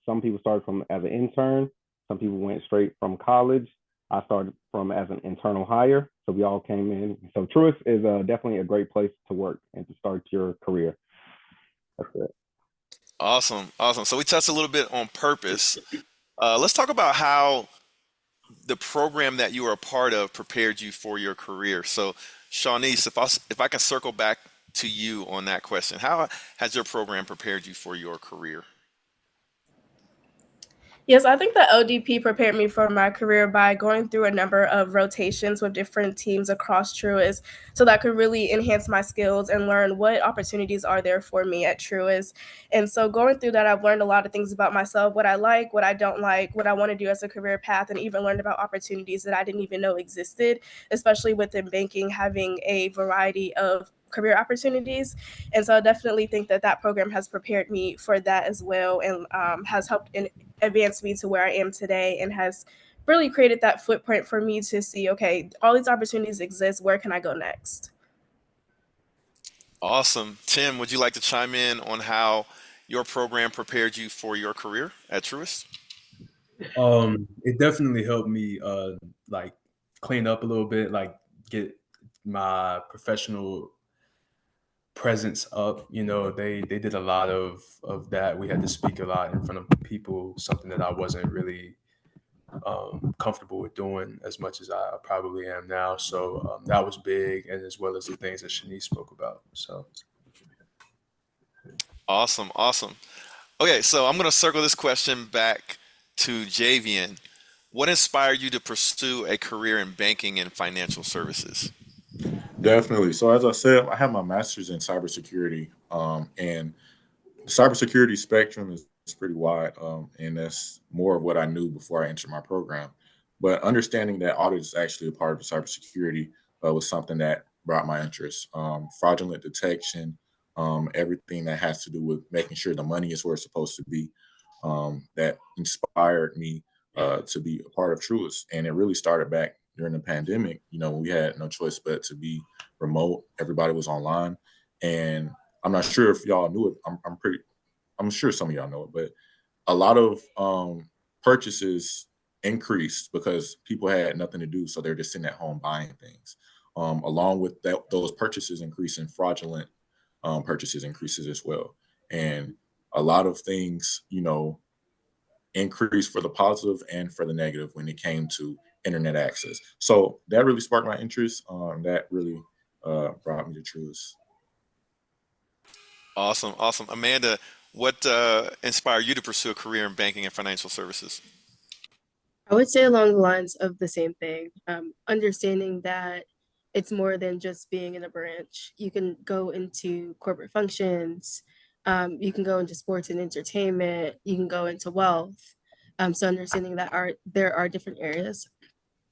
[SPEAKER 5] some people started from as an intern, some people went straight from college. I started from as an internal hire. So we all came in. So Truist is definitely a great place to work and to start your career. That's it.
[SPEAKER 1] Awesome. Awesome. So we touched a little bit on purpose. Let's talk about how the program that you were a part of prepared you for your career. So, Shawnice, if I can circle back to you on that question, how has your program prepared you for your career?
[SPEAKER 4] Yes, I think that ODP prepared me for my career by going through a number of rotations with different teams across Truist so that I could really enhance my skills and learn what opportunities are there for me at Truist. And so going through that, I've learned a lot of things about myself, what I like, what I don't like, what I want to do as a career path, and even learned about opportunities that I didn't even know existed, especially within banking, having a variety of career opportunities. And so I definitely think that that program has prepared me for that as well, and has helped advanced me to where I am today, and has really created that footprint for me to see, okay, all these opportunities exist. Where can I go next?
[SPEAKER 1] Awesome. Tim, would you like to chime in on how your program prepared you for your career at Truist?
[SPEAKER 7] It definitely helped me like clean up a little bit, like get my professional presence up. You know, they did a lot of that. We had to speak a lot in front of people, something that I wasn't really comfortable with doing as much as I probably am now. So that was big, and as well as the things that Shanice spoke about. So
[SPEAKER 1] Awesome. Awesome. Okay, so I'm going to circle this question back to Javian. What inspired you to pursue a career in banking and financial services?
[SPEAKER 6] Definitely. So as I said, I have my master's in cybersecurity, and the cybersecurity spectrum is pretty wide, and that's more of what I knew before I entered my program. But understanding that audit is actually a part of cybersecurity was something that brought my interest. Fraudulent detection, everything that has to do with making sure the money is where it's supposed to be, that inspired me to be a part of Truist. And it really started back during the pandemic, when we had no choice but to be remote. Everybody was online. And I'm not sure if y'all knew it. I'm sure some of y'all know it, but a lot of purchases increased because people had nothing to do. So they're just sitting at home buying things. Along with that, those purchases increasing, fraudulent purchases increases as well. And a lot of things, increased for the positive and for the negative when it came to internet access. So that really sparked my interest. That really brought me to Truist.
[SPEAKER 1] Awesome. Awesome. Amanda, what inspired you to pursue a career in banking and financial services?
[SPEAKER 8] I would say along the lines of the same thing, understanding that it's more than just being in a branch. You can go into corporate functions, You can go into sports and entertainment. You can go into wealth. So understanding that there are different areas,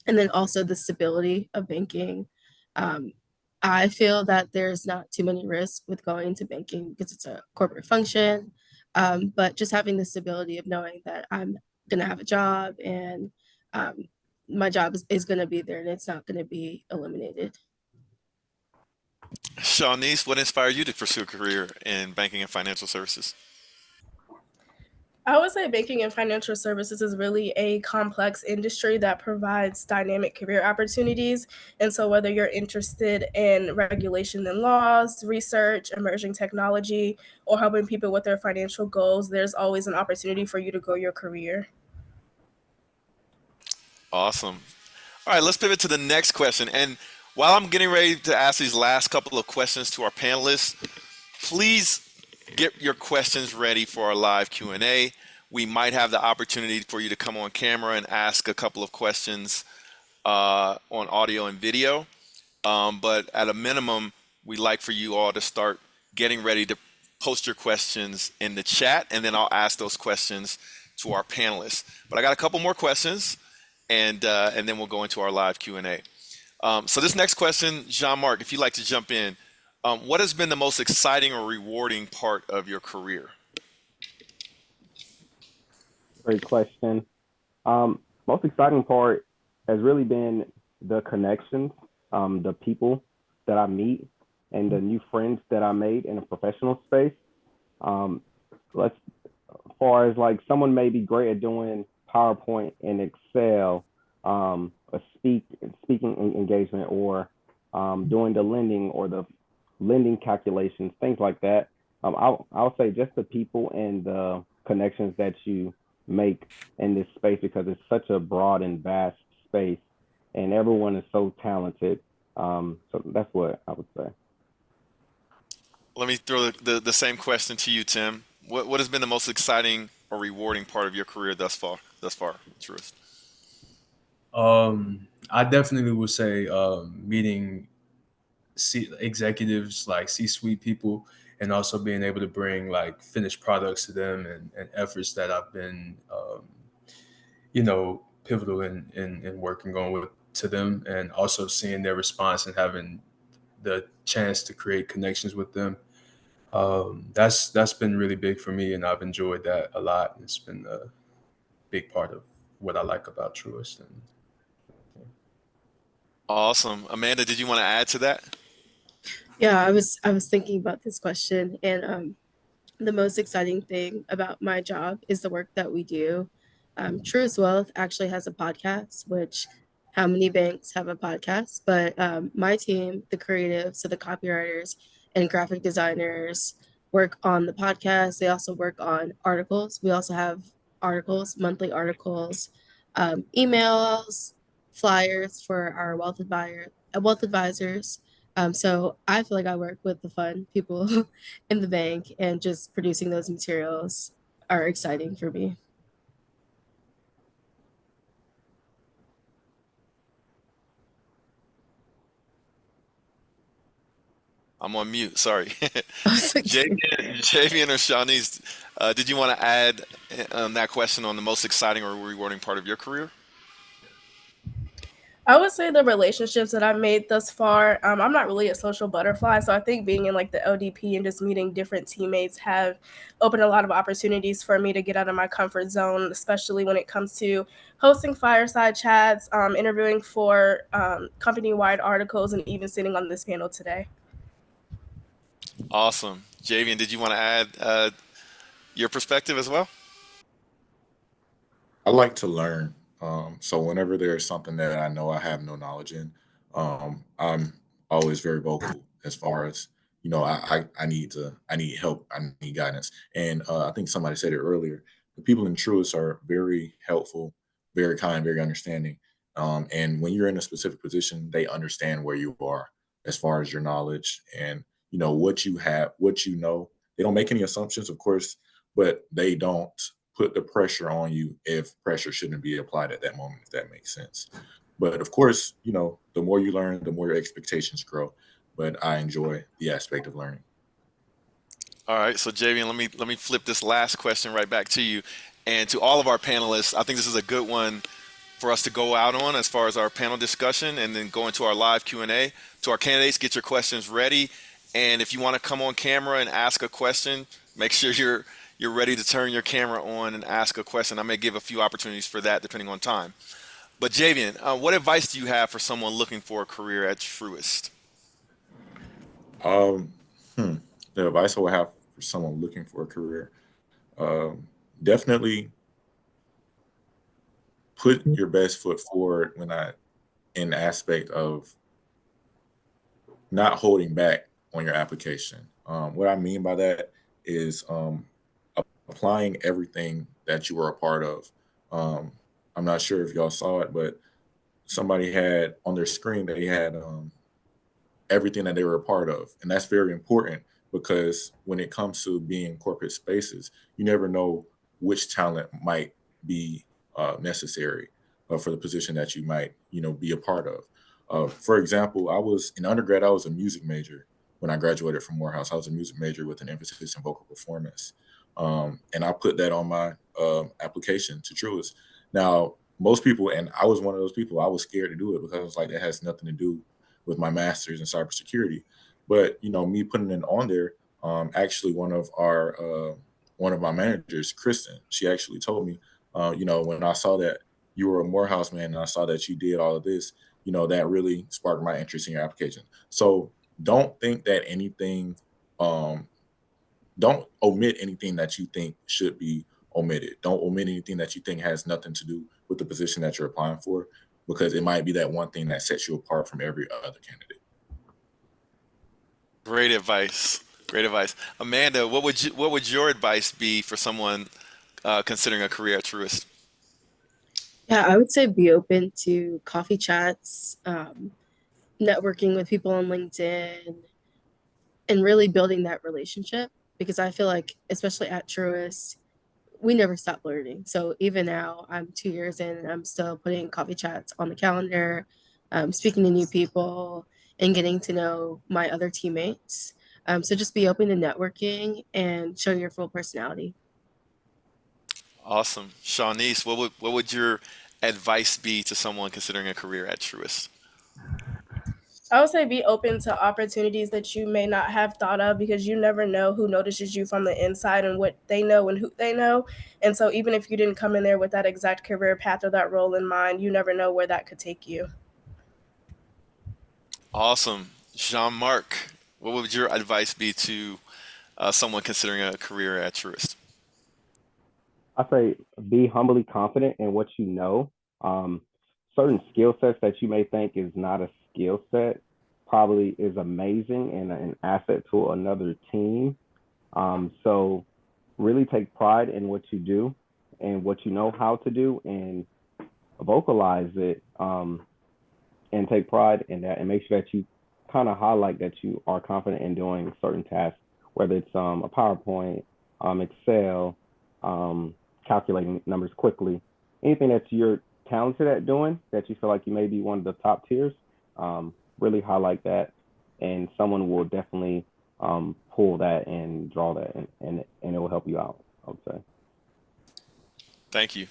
[SPEAKER 8] and then also the stability of banking. Um, I feel that there's not too many risks with going into banking because it's a corporate function, but just having the stability of knowing that I'm gonna have a job and um, my job is gonna be there and it's not gonna be eliminated.
[SPEAKER 1] Shawnice, what inspired you to pursue a career in banking and financial services?
[SPEAKER 4] I would say banking and financial services is really a complex industry that provides dynamic career opportunities. And so, whether you're interested in regulation and laws, research, emerging technology, or helping people with their financial goals, there's always an opportunity for you to grow your career.
[SPEAKER 1] Awesome. All right, let's pivot to the next question. And while I'm getting ready to ask these last couple of questions to our panelists, please get your questions ready for our live Q&A. We might have the opportunity for you to come on camera and ask a couple of questions on audio and video. But at a minimum, we'd like for you all to start getting ready to post your questions in the chat, and then I'll ask those questions to our panelists. But I got a couple more questions, and then we'll go into our live Q&A. So this next question, Jean-Marc, if you'd like to jump in, what has been the most exciting or rewarding part of your career?
[SPEAKER 5] Great question. Most exciting part has really been the connections, the people that I meet, and the new friends that I made in a professional space. Let's, as far as like someone may be great at doing PowerPoint and Excel, a speaking engagement, or doing the lending or the lending calculations, things like that. I'll say just the people and the connections that you make in this space, because it's such a broad and vast space and everyone is so talented. So that's what I would say.
[SPEAKER 1] Let me throw the same question to you, Tim. What has been the most exciting or rewarding part of your career thus far? Truist.
[SPEAKER 7] I definitely would say meeting executives, like C-suite people, and also being able to bring like finished products to them, and efforts that I've been, pivotal in working on with to them, and also seeing their response and having the chance to create connections with them. That's been really big for me, and I've enjoyed that a lot. It's been a big part of what I like about Truist. And
[SPEAKER 1] Awesome. Amanda, did you want to add to that?
[SPEAKER 8] Yeah, I was thinking about this question, and the most exciting thing about my job is the work that we do. Truist Wealth actually has a podcast, which how many banks have a podcast? But my team, the creatives, so the copywriters and graphic designers, work on the podcast. They also work on articles. We also have articles, monthly articles, emails, flyers for our wealth advisors. So I feel like I work with the fun people in the bank, and just producing those materials are exciting for me.
[SPEAKER 1] I'm on mute. Sorry.
[SPEAKER 8] I was like,
[SPEAKER 1] Javian or Shawnice, did you want to add that question on the most exciting or rewarding part of your career?
[SPEAKER 4] I would say the relationships that I've made thus far. I'm not really a social butterfly, so I think being in like the ODP and just meeting different teammates have opened a lot of opportunities for me to get out of my comfort zone, especially when it comes to hosting fireside chats, interviewing for company-wide articles, and even sitting on this panel today.
[SPEAKER 1] Awesome. Javian, did you want to add your perspective as well?
[SPEAKER 6] I like to learn. So whenever there's something that I know I have no knowledge in, I'm always very vocal as far as, I I need help, I need guidance. And I think somebody said it earlier. The people in Truist are very helpful, very kind, very understanding. And when you're in a specific position, they understand where you are as far as your knowledge and what you have, what you know. They don't make any assumptions, of course, but they don't put the pressure on you if pressure shouldn't be applied at that moment, if that makes sense. But of course, the more you learn, the more your expectations grow. But I enjoy the aspect of learning.
[SPEAKER 1] All right, so Javian, let me flip this last question right back to you, and to all of our panelists. I think this is a good one for us to go out on as far as our panel discussion, and then go into our live Q&A. To our candidates, get your questions ready, and if you want to come on camera and ask a question, make sure you're ready to turn your camera on and ask a question. I may give a few opportunities for that depending on time. But Javian, what advice do you have for someone looking for a career at Truist?
[SPEAKER 6] Um, hmm, the advice I would have for someone looking for a career, um, definitely put your best foot forward when I in the aspect of not holding back on your application. What I mean by that is applying everything that you were a part of. Um, I'm not sure if y'all saw it, but somebody had on their screen, they had everything that they were a part of. And that's very important because when it comes to being in corporate spaces, you never know which talent might be necessary for the position that you might, be a part of. For example, I was in undergrad, I was a music major when I graduated from Morehouse. I was a music major with an emphasis in vocal performance. And I put that on my application to Truist. Now, most people, and I was one of those people, I was scared to do it because I was like, that has nothing to do with my master's in cybersecurity. But me putting it on there, actually one of my managers, Kristen, she actually told me, when I saw that you were a Morehouse man and I saw that you did all of this, that really sparked my interest in your application. So don't think that anything, don't omit anything that you think should be omitted. Don't omit anything that you think has nothing to do with the position that you're applying for, because it might be that one thing that sets you apart from every other candidate.
[SPEAKER 1] Great advice. Great advice. Amanda, what would your advice be for someone considering a career at Truist?
[SPEAKER 8] Yeah, I would say be open to coffee chats, networking with people on LinkedIn, and really building that relationship because I feel like, especially at Truist, we never stop learning. So even now, I'm 2 years in and I'm still putting coffee chats on the calendar, speaking to new people, and getting to know my other teammates. So just be open to networking and show your full personality.
[SPEAKER 1] Awesome. Shawnice, what would your advice be to someone considering a career at Truist?
[SPEAKER 4] I would say be open to opportunities that you may not have thought of because you never know who notices you from the inside and what they know and who they know. And so even if you didn't come in there with that exact career path or that role in mind, you never know where that could take you.
[SPEAKER 1] Awesome. Jean-Marc, what would your advice be to someone considering a career at Truist?
[SPEAKER 5] I say be humbly confident in what you know. Um, Certain skill sets that you may think is not a skill set probably is amazing and an asset to another team. So really take pride in what you do and what you know how to do and vocalize it, and take pride in that and make sure that you kind of highlight that you are confident in doing certain tasks, whether it's a PowerPoint, Excel, um, calculating numbers quickly, anything that you're talented at doing that you feel like you may be one of the top tiers, really highlight that, and someone will definitely pull that and draw that, and it will help you out, I would say.
[SPEAKER 1] Thank you.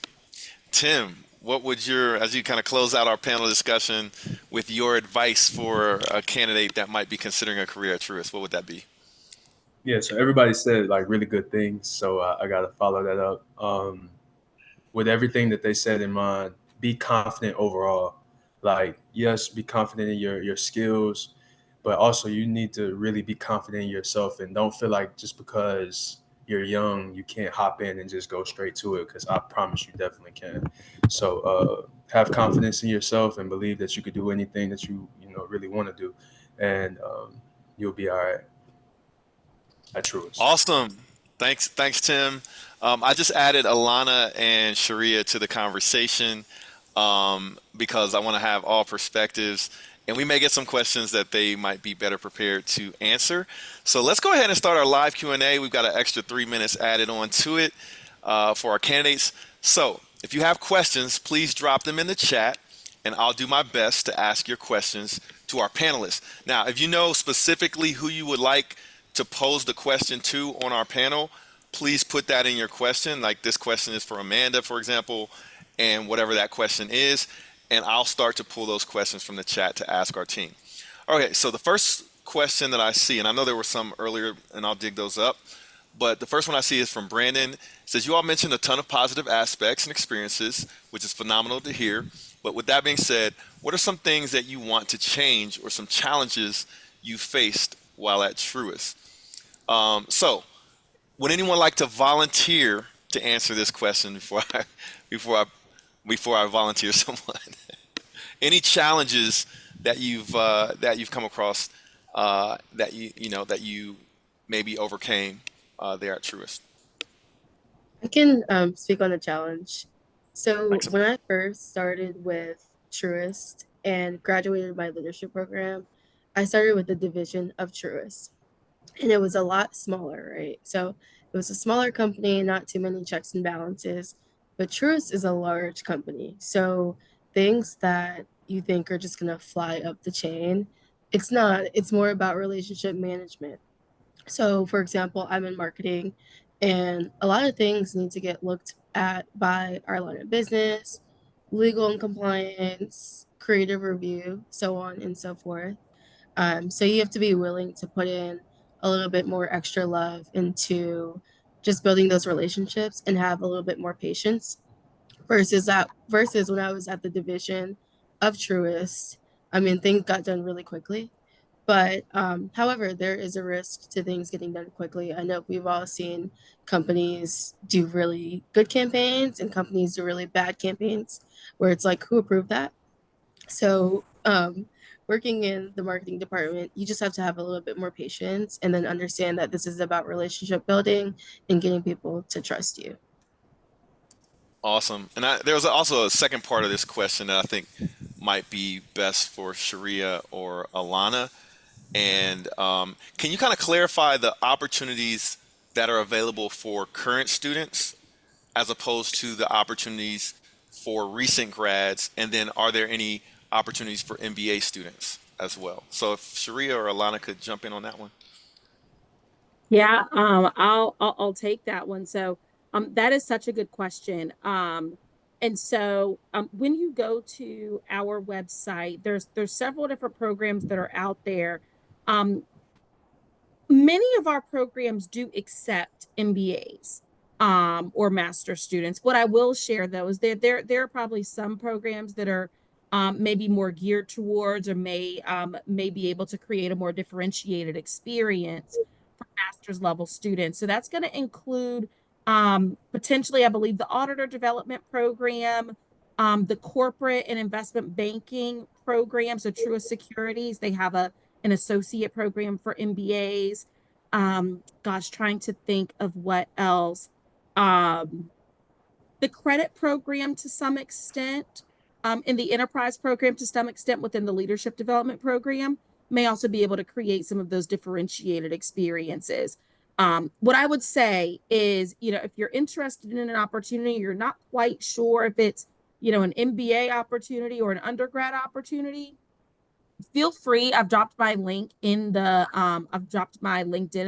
[SPEAKER 1] Tim, what would as you kind of close out our panel discussion with your advice for a candidate that might be considering a career at Truist, what would that be?
[SPEAKER 7] Yeah, so everybody said like really good things, so I got to follow that up. With everything that they said in mind, be confident overall. Like, yes, be confident in your skills, but also you need to really be confident in yourself and don't feel like just because you're young, you can't hop in and just go straight to it because I promise you definitely can. So have confidence in yourself and believe that you could do anything that you really want to do, and you'll be all right at Truist.
[SPEAKER 1] Awesome. Thanks, Tim. I just added Alana and Sharia to the conversation because I want to have all perspectives, and we may get some questions that they might be better prepared to answer. So let's go ahead and start our live Q&A. We've got an extra 3 minutes added on to it for our candidates. So if you have questions, please drop them in the chat, and I'll do my best to ask your questions to our panelists. Now, if you know specifically who you would like to to pose the question to on our panel, please put that in your question. Like this question is for Amanda, for example, and whatever that question is, and I'll start to pull those questions from the chat to ask our team. Okay, so the first question that I see, and I know there were some earlier, and I'll dig those up, but the first one I see is from Brandon. It says, you all mentioned a ton of positive aspects and experiences, which is phenomenal to hear. But with that being said, what are some things that you want to change or some challenges you faced while at Truist? So would anyone like to volunteer to answer this question before I volunteer someone? Any challenges that you've come across that you maybe overcame there at Truist?
[SPEAKER 8] I can speak on the challenge. So
[SPEAKER 1] Thanks.
[SPEAKER 8] when I first started with Truist and graduated my leadership program, I started with the division of Truist, and it was a lot smaller, right? So it was a smaller company, not too many checks and balances, but Truist is a large company. So things that you think are just gonna fly up the chain, it's not. It's more about relationship management. So, for example, I'm in marketing, and a lot of things need to get looked at by our line of business, legal and compliance, creative review, so on and so forth. So, you have to be willing to put in a little bit more extra love into just building those relationships and have a little bit more patience versus when I was at the division of Truist. I mean, things got done really quickly, but however, there is a risk to things getting done quickly. I know we've all seen companies do really good campaigns and companies do really bad campaigns where it's like, who approved that? So, working in the marketing department, you just have to have a little bit more patience and then understand that this is about relationship building and getting people to trust you.
[SPEAKER 1] Awesome. And there was also a second part of this question that I think might be best for Sharia or Alana. And can you kind of clarify the opportunities that are available for current students as opposed to the opportunities for recent grads? And then are there any opportunities for MBA students as well? So if Sharia or Alana could jump in on that one.
[SPEAKER 2] Yeah, I'll take that one. So, that is such a good question. And so, when you go to our website, there's several different programs that are out there. Um, Many of our programs do accept MBAs or master students. What I will share though is that there are probably some programs that are maybe more geared towards or may be able to create a more differentiated experience for master's level students. So that's going to include potentially, I believe, the auditor development program, the corporate and investment banking program. So Truist Securities, they have an associate program for MBAs. Gosh, trying to think of what else. Um, the credit program to some extent, in the enterprise program to some extent within the leadership development program may also be able to create some of those differentiated experiences. What I would say is, if you're interested in an opportunity, you're not quite sure if it's, an MBA opportunity or an undergrad opportunity, feel free. I've dropped my LinkedIn in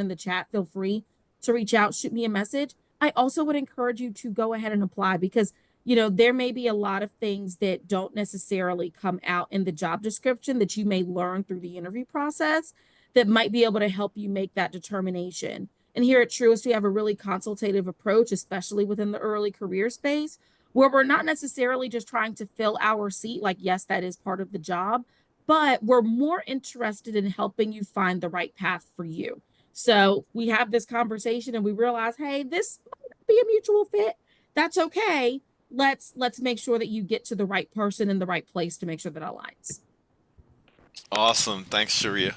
[SPEAKER 2] the chat. Feel free to reach out, shoot me a message. I also would encourage you to go ahead and apply because, there may be a lot of things that don't necessarily come out in the job description that you may learn through the interview process that might be able to help you make that determination. And here at Truist, we have a really consultative approach, especially within the early career space, where we're not necessarily just trying to fill our seat. Like, yes, that is part of the job, but we're more interested in helping you find the right path for you. So we have this conversation and we realize, hey, this might be a mutual fit. That's okay. Let's make sure that you get to the right person in the right place to make sure that aligns.
[SPEAKER 1] Awesome. Thanks, Sharia.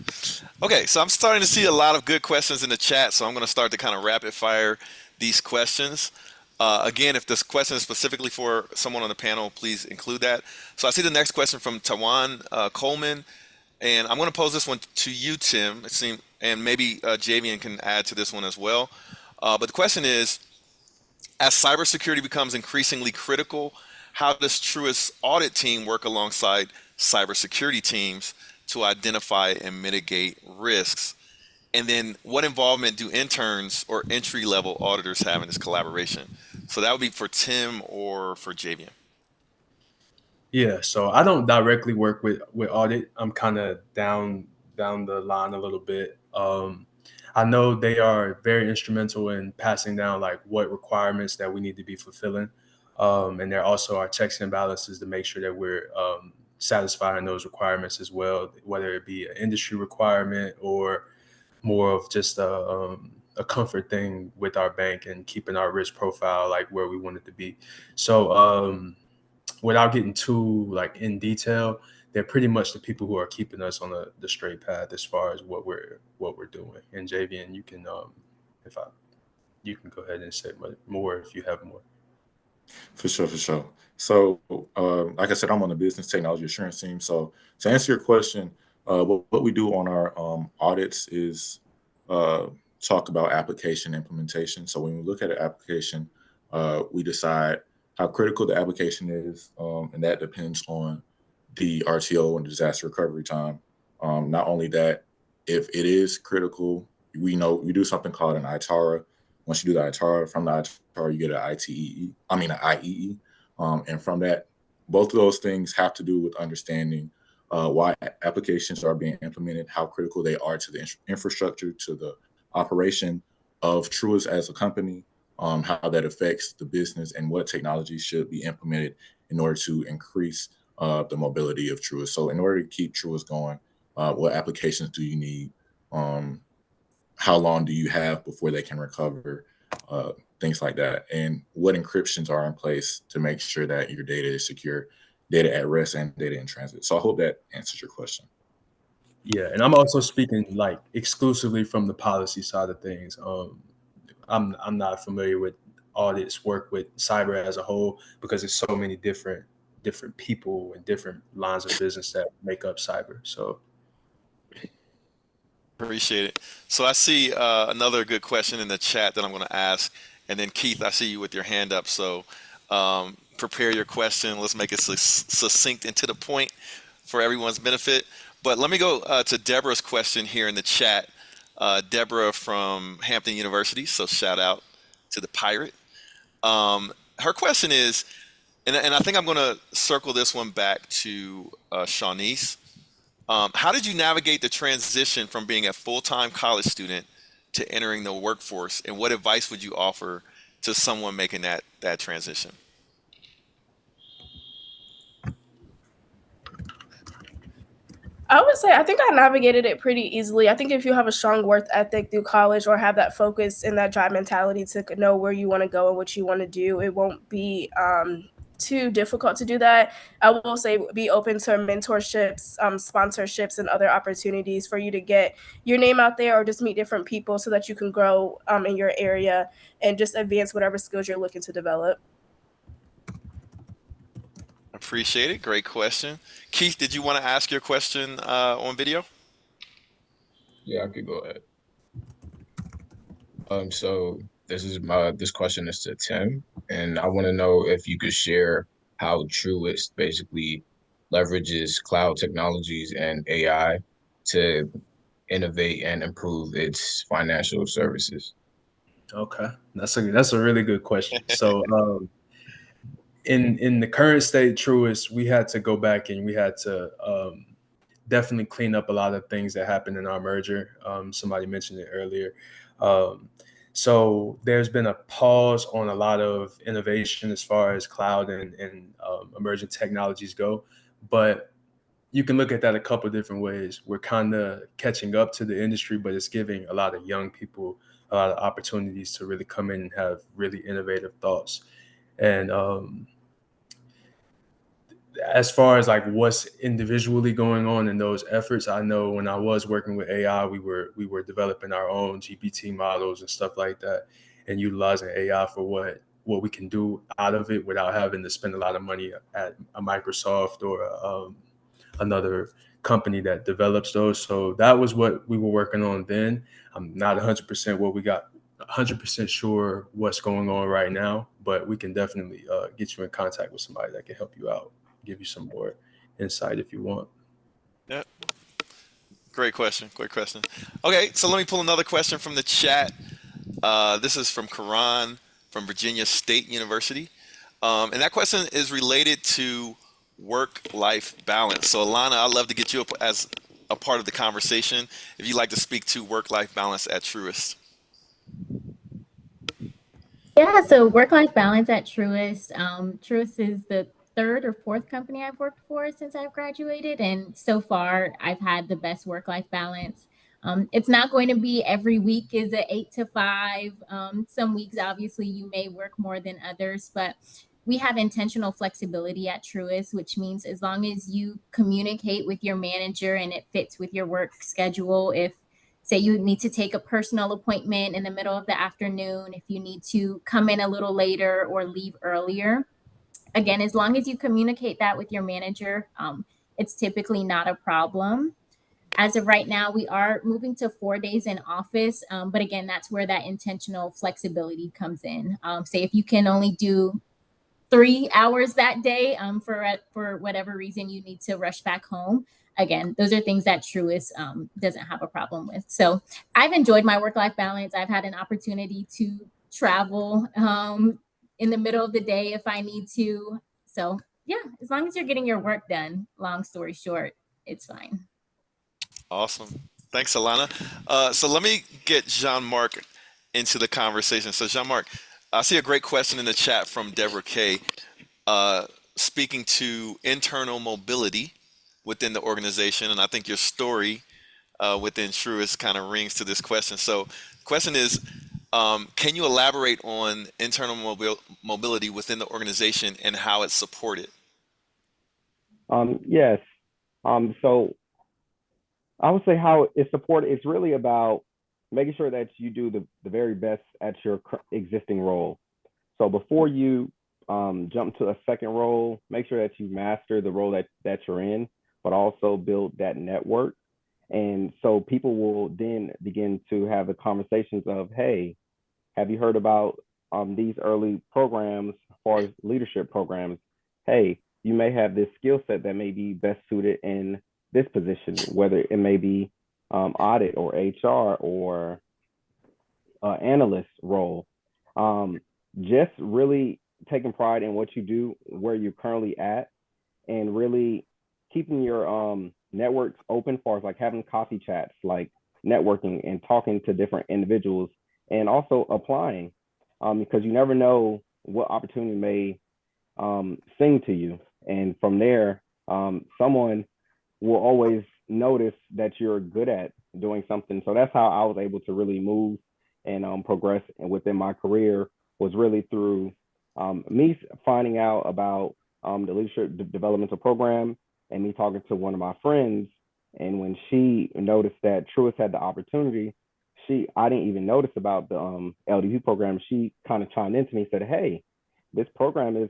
[SPEAKER 1] Okay, so I'm starting to see a lot of good questions in the chat, so I'm going to start to kind of rapid fire these questions. Again, if this question is specifically for someone on the panel, please include that. So I see the next question from Tawan Coleman, and I'm going to pose this one to you, Tim. And maybe Javian can add to this one as well. But the question is, as cybersecurity becomes increasingly critical, how does Truist's audit team work alongside cybersecurity teams to identify and mitigate risks? And then what involvement do interns or entry-level auditors have in this collaboration? So that would be for Tim or for Javian.
[SPEAKER 7] Yeah, so I don't directly work with audit. I'm kind of down the line a little bit. I know they are very instrumental in passing down like what requirements that we need to be fulfilling, and there also are checks and balances to make sure that we're satisfying those requirements as well, whether it be an industry requirement or more of just a comfort thing with our bank and keeping our risk profile like where we want it to be. So without getting too like in detail, they're pretty much the people who are keeping us on the straight path as far as what we're doing. And Javian, you can if I you can go ahead and say more if you have more.
[SPEAKER 6] For sure, for sure. So, like I said, I'm on the business technology assurance team. So, to answer your question, what we do on our audits is uh, talk about application implementation. So, when we look at an application, we decide how critical the application is, and that depends on the RTO and disaster recovery time. Not only that, if it is critical, we know we do something called an ITARA. Once you do the ITARA, from the ITARA, you get an an IEE. And from that, both of those things have to do with understanding why applications are being implemented, how critical they are to the infrastructure, to the operation of Truist as a company, how that affects the business, and what technology should be implemented in order to increase the mobility of Truist. So in order to keep Truist going, what applications do you need? How long do you have before they can recover? Things like that. And what encryptions are in place to make sure that your data is secure, data at rest and data in transit. So I hope that answers your question.
[SPEAKER 7] Yeah, and I'm also speaking like exclusively from the policy side of things. I'm not familiar with audits work with cyber as a whole because there's so many different people and different lines of business that make up cyber. So
[SPEAKER 1] Appreciate it. So I see another good question in the chat that I'm going to ask, and then Keith, I see you with your hand up. So prepare your question. Let's make it succinct and to the point for everyone's benefit. But let me go to Deborah's question here in the chat. Deborah from Hampton University. So shout out to the pirate. Her question is, and I think I'm going to circle this one back to Shawnice. How did you navigate the transition from being a full-time college student to entering the workforce, and what advice would you offer to someone making that transition?
[SPEAKER 4] I would say I think I navigated it pretty easily. I think if you have a strong work ethic through college or have that focus and that drive mentality to know where you want to go and what you want to do, it won't be too difficult to do that. I will say be open to mentorships, sponsorships, and other opportunities for you to get your name out there or just meet different people so that you can grow in your area and just advance whatever skills you're looking to develop.
[SPEAKER 1] Appreciate it. Great question. Keith, did you want to ask your question on video?
[SPEAKER 9] Yeah, I could go ahead. So this question is to Tim, and I want to know if you could share how Truist basically leverages cloud technologies and AI to innovate and improve its financial services.
[SPEAKER 7] okay, that's a really good question. So in the current state, Truist, we had to go back and we had to definitely clean up a lot of things that happened in our merger. Somebody mentioned it earlier. So there's been a pause on a lot of innovation as far as cloud and emerging technologies go. But you can look at that a couple of different ways. We're kind of catching up to the industry, but it's giving a lot of young people a lot of opportunities to really come in and have really innovative thoughts. And as far as like what's individually going on in those efforts, I know when I was working with AI, we were developing our own GPT models and stuff like that, and utilizing AI for what we can do out of it without having to spend a lot of money at a Microsoft or another company that develops those. So that was what we were working on then. I'm not 100% what we got 100% sure what's going on right now, but we can definitely get you in contact with somebody that can help you out, give you some more insight if you want.
[SPEAKER 1] Yeah. Great question. Great question. Okay, so let me pull another question from the chat. This is from Karan from Virginia State University. And that question is related to work-life balance. So Alana, I'd love to get you up as a part of the conversation if you'd like to speak to work-life balance at Truist.
[SPEAKER 3] Yeah, so work-life balance at Truist. Truist is the third or fourth company I've worked for since I've graduated, and so far I've had the best work-life balance. It's not going to be every week is a 8 to 5. Some weeks, obviously, you may work more than others, but we have intentional flexibility at Truist, which means as long as you communicate with your manager and it fits with your work schedule, if say you need to take a personal appointment in the middle of the afternoon, if you need to come in a little later or leave earlier. Again, as long as you communicate that with your manager, it's typically not a problem. As of right now, we are moving to 4 days in office. But again, that's where that intentional flexibility comes in. Say if you can only do 3 hours that day, for whatever reason you need to rush back home. Again, those are things that Truist doesn't have a problem with. So I've enjoyed my work-life balance. I've had an opportunity to travel in the middle of the day if I need to. So yeah, as long as you're getting your work done, long story short, it's fine.
[SPEAKER 1] Awesome. Thanks, Alana. So let me get Jean-Marc into the conversation. So Jean-Marc, I see a great question in the chat from Deborah K. Speaking to internal mobility within the organization, and I think your story within Truist kind of rings to this question. So the question is, can you elaborate on internal mobility within the organization and how it's supported?
[SPEAKER 5] Yes. So I would say how it's supported. It's really about making sure that you do the very best at your existing role. So before you jump to a second role, make sure that you master the role that you're in, but also build that network. And so people will then begin to have the conversations of, hey, have you heard about these early programs as far as leadership programs? Hey, you may have this skill set that may be best suited in this position, whether it may be audit or HR or analyst role. Just really taking pride in what you do, where you're currently at, and really keeping your networks open, far as like having coffee chats, like networking and talking to different individuals, and also applying, because you never know what opportunity may sing to you, and from there, someone will always notice that you're good at doing something. So that's how I was able to really move and progress within my career, was really through me finding out about the leadership developmental program and me talking to one of my friends. And when she noticed that Truist had the opportunity, I didn't even notice about the LDP program. She kind of chimed into me and said, "Hey, this program is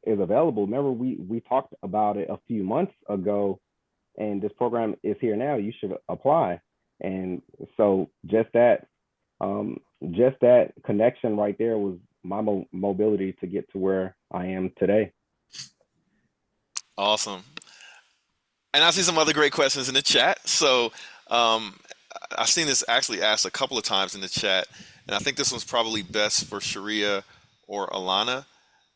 [SPEAKER 5] available. Remember, we talked about it a few months ago, and this program is here now. You should apply." And so just that connection right there was my mobility to get to where I am today.
[SPEAKER 1] Awesome. And I see some other great questions in the chat. So I've seen this actually asked a couple of times in the chat, and I think this one's probably best for Sharia or Alana,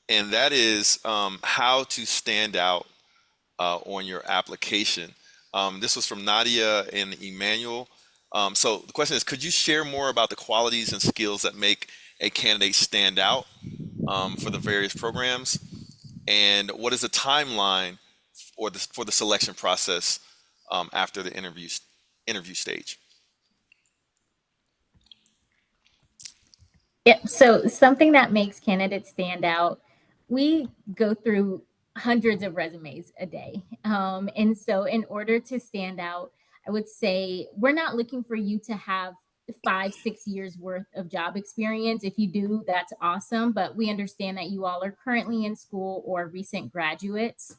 [SPEAKER 1] and that is how to stand out on your application. This was from Nadia and Emmanuel. So the question is, could you share more about the qualities and skills that make a candidate stand out for the various programs? And what is the timeline for the selection process after the interview stage?
[SPEAKER 3] Yep. So something that makes candidates stand out, we go through hundreds of resumes a day. And so in order to stand out, I would say we're not looking for you to have 5-6 years worth of job experience. If you do, that's awesome. But we understand that you all are currently in school or recent graduates.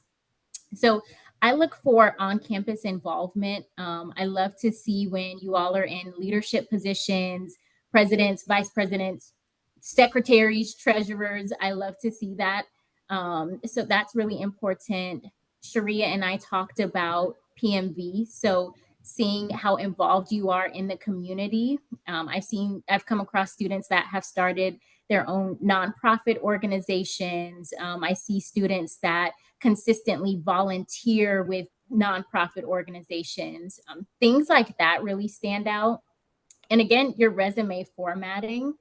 [SPEAKER 3] So I look for on-campus involvement. I love to see when you all are in leadership positions, presidents, vice presidents, secretaries, treasurers. I love to see that. So that's really important. Sharia and I talked about PMV. So seeing how involved you are in the community. I've come across students that have started their own nonprofit organizations. I see students that consistently volunteer with nonprofit organizations. Things like that really stand out. And again, your resume formatting,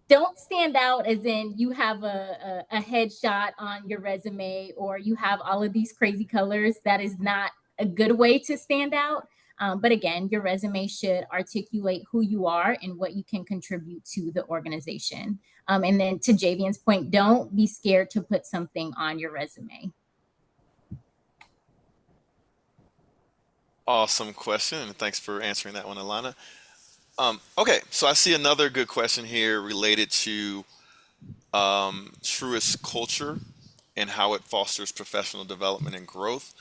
[SPEAKER 3] don't stand out as in you have a headshot on your resume or you have all of these crazy colors. That is not a good way to stand out. But again, your resume should articulate who you are and what you can contribute to the organization. And then to Javian's point, don't be scared to put something on your resume.
[SPEAKER 1] Awesome question, and thanks for answering that one, Alana. Okay, so I see another good question here related to Truist culture and how it fosters professional development and growth,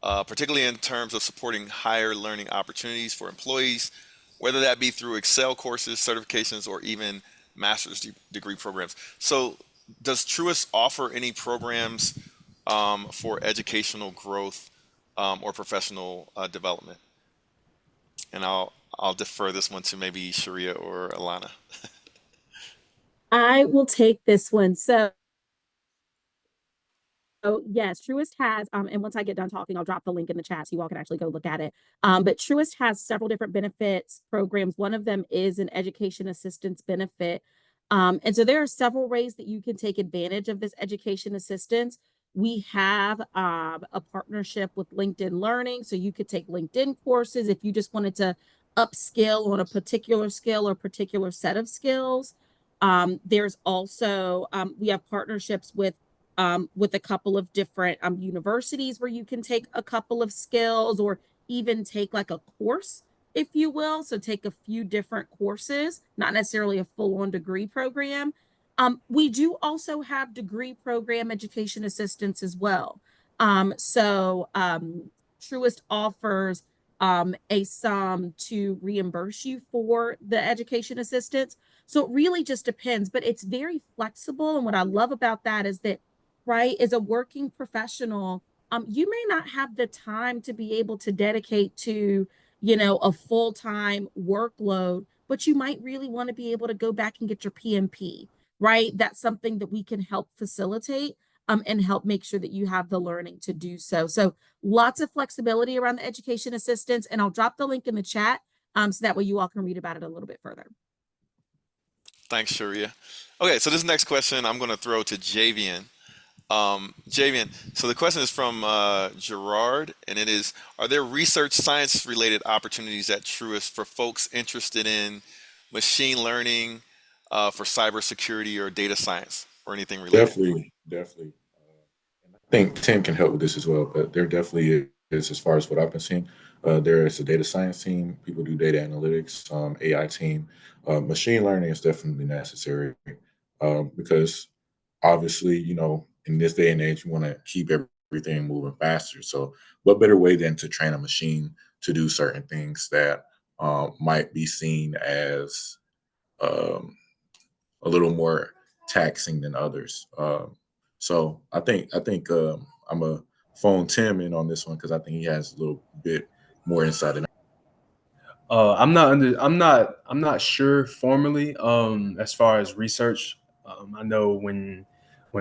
[SPEAKER 1] particularly in terms of supporting higher learning opportunities for employees, whether that be through Excel courses, certifications, or even master's degree programs. So, does Truist offer any programs for educational growth or professional development? And I'll defer this one to maybe Sharia or Alana.
[SPEAKER 2] I will take this one. So yes, Truist has, and once I get done talking, I'll drop the link in the chat so you all can actually go look at it. But Truist has several different benefits programs. One of them is an education assistance benefit. And so there are several ways that you can take advantage of this education assistance. We have a partnership with LinkedIn Learning. So you could take LinkedIn courses if you just wanted to upskill on a particular skill or particular set of skills. There's also, we have partnerships with a couple of different universities where you can take a couple of skills or even take like a course, if you will. So take a few different courses, not necessarily a full-on degree program. We do also have degree program education assistance as well. Truist offers a sum to reimburse you for the education assistance. So it really just depends, but it's very flexible. And what I love about that is that, right, as a working professional, you may not have the time to be able to dedicate to, a full-time workload, but you might really want to be able to go back and get your PMP, right? That's something that we can help facilitate and help make sure that you have the learning to do so. So lots of flexibility around the education assistance, and I'll drop the link in the chat so that way you all can read about it a little bit further.
[SPEAKER 1] Thanks, Sharia. Okay, so this next question I'm going to throw to Javian. Javian, so the question is from Gerard, and it is, are there research science related opportunities at Truist for folks interested in machine learning, for cybersecurity or data science or anything related?
[SPEAKER 6] Definitely. And I think Tim can help with this as well, but there definitely is, as far as what I've been seeing. There is a data science team, people do data analytics, AI team. Machine learning is definitely necessary because obviously, in this day and age, you want to keep everything moving faster. So what better way than to train a machine to do certain things that might be seen as a little more taxing than others. So I think I'm a phone Tim in on this one because I think he has a little bit more insight.
[SPEAKER 7] I'm not sure formally as far as research. I know when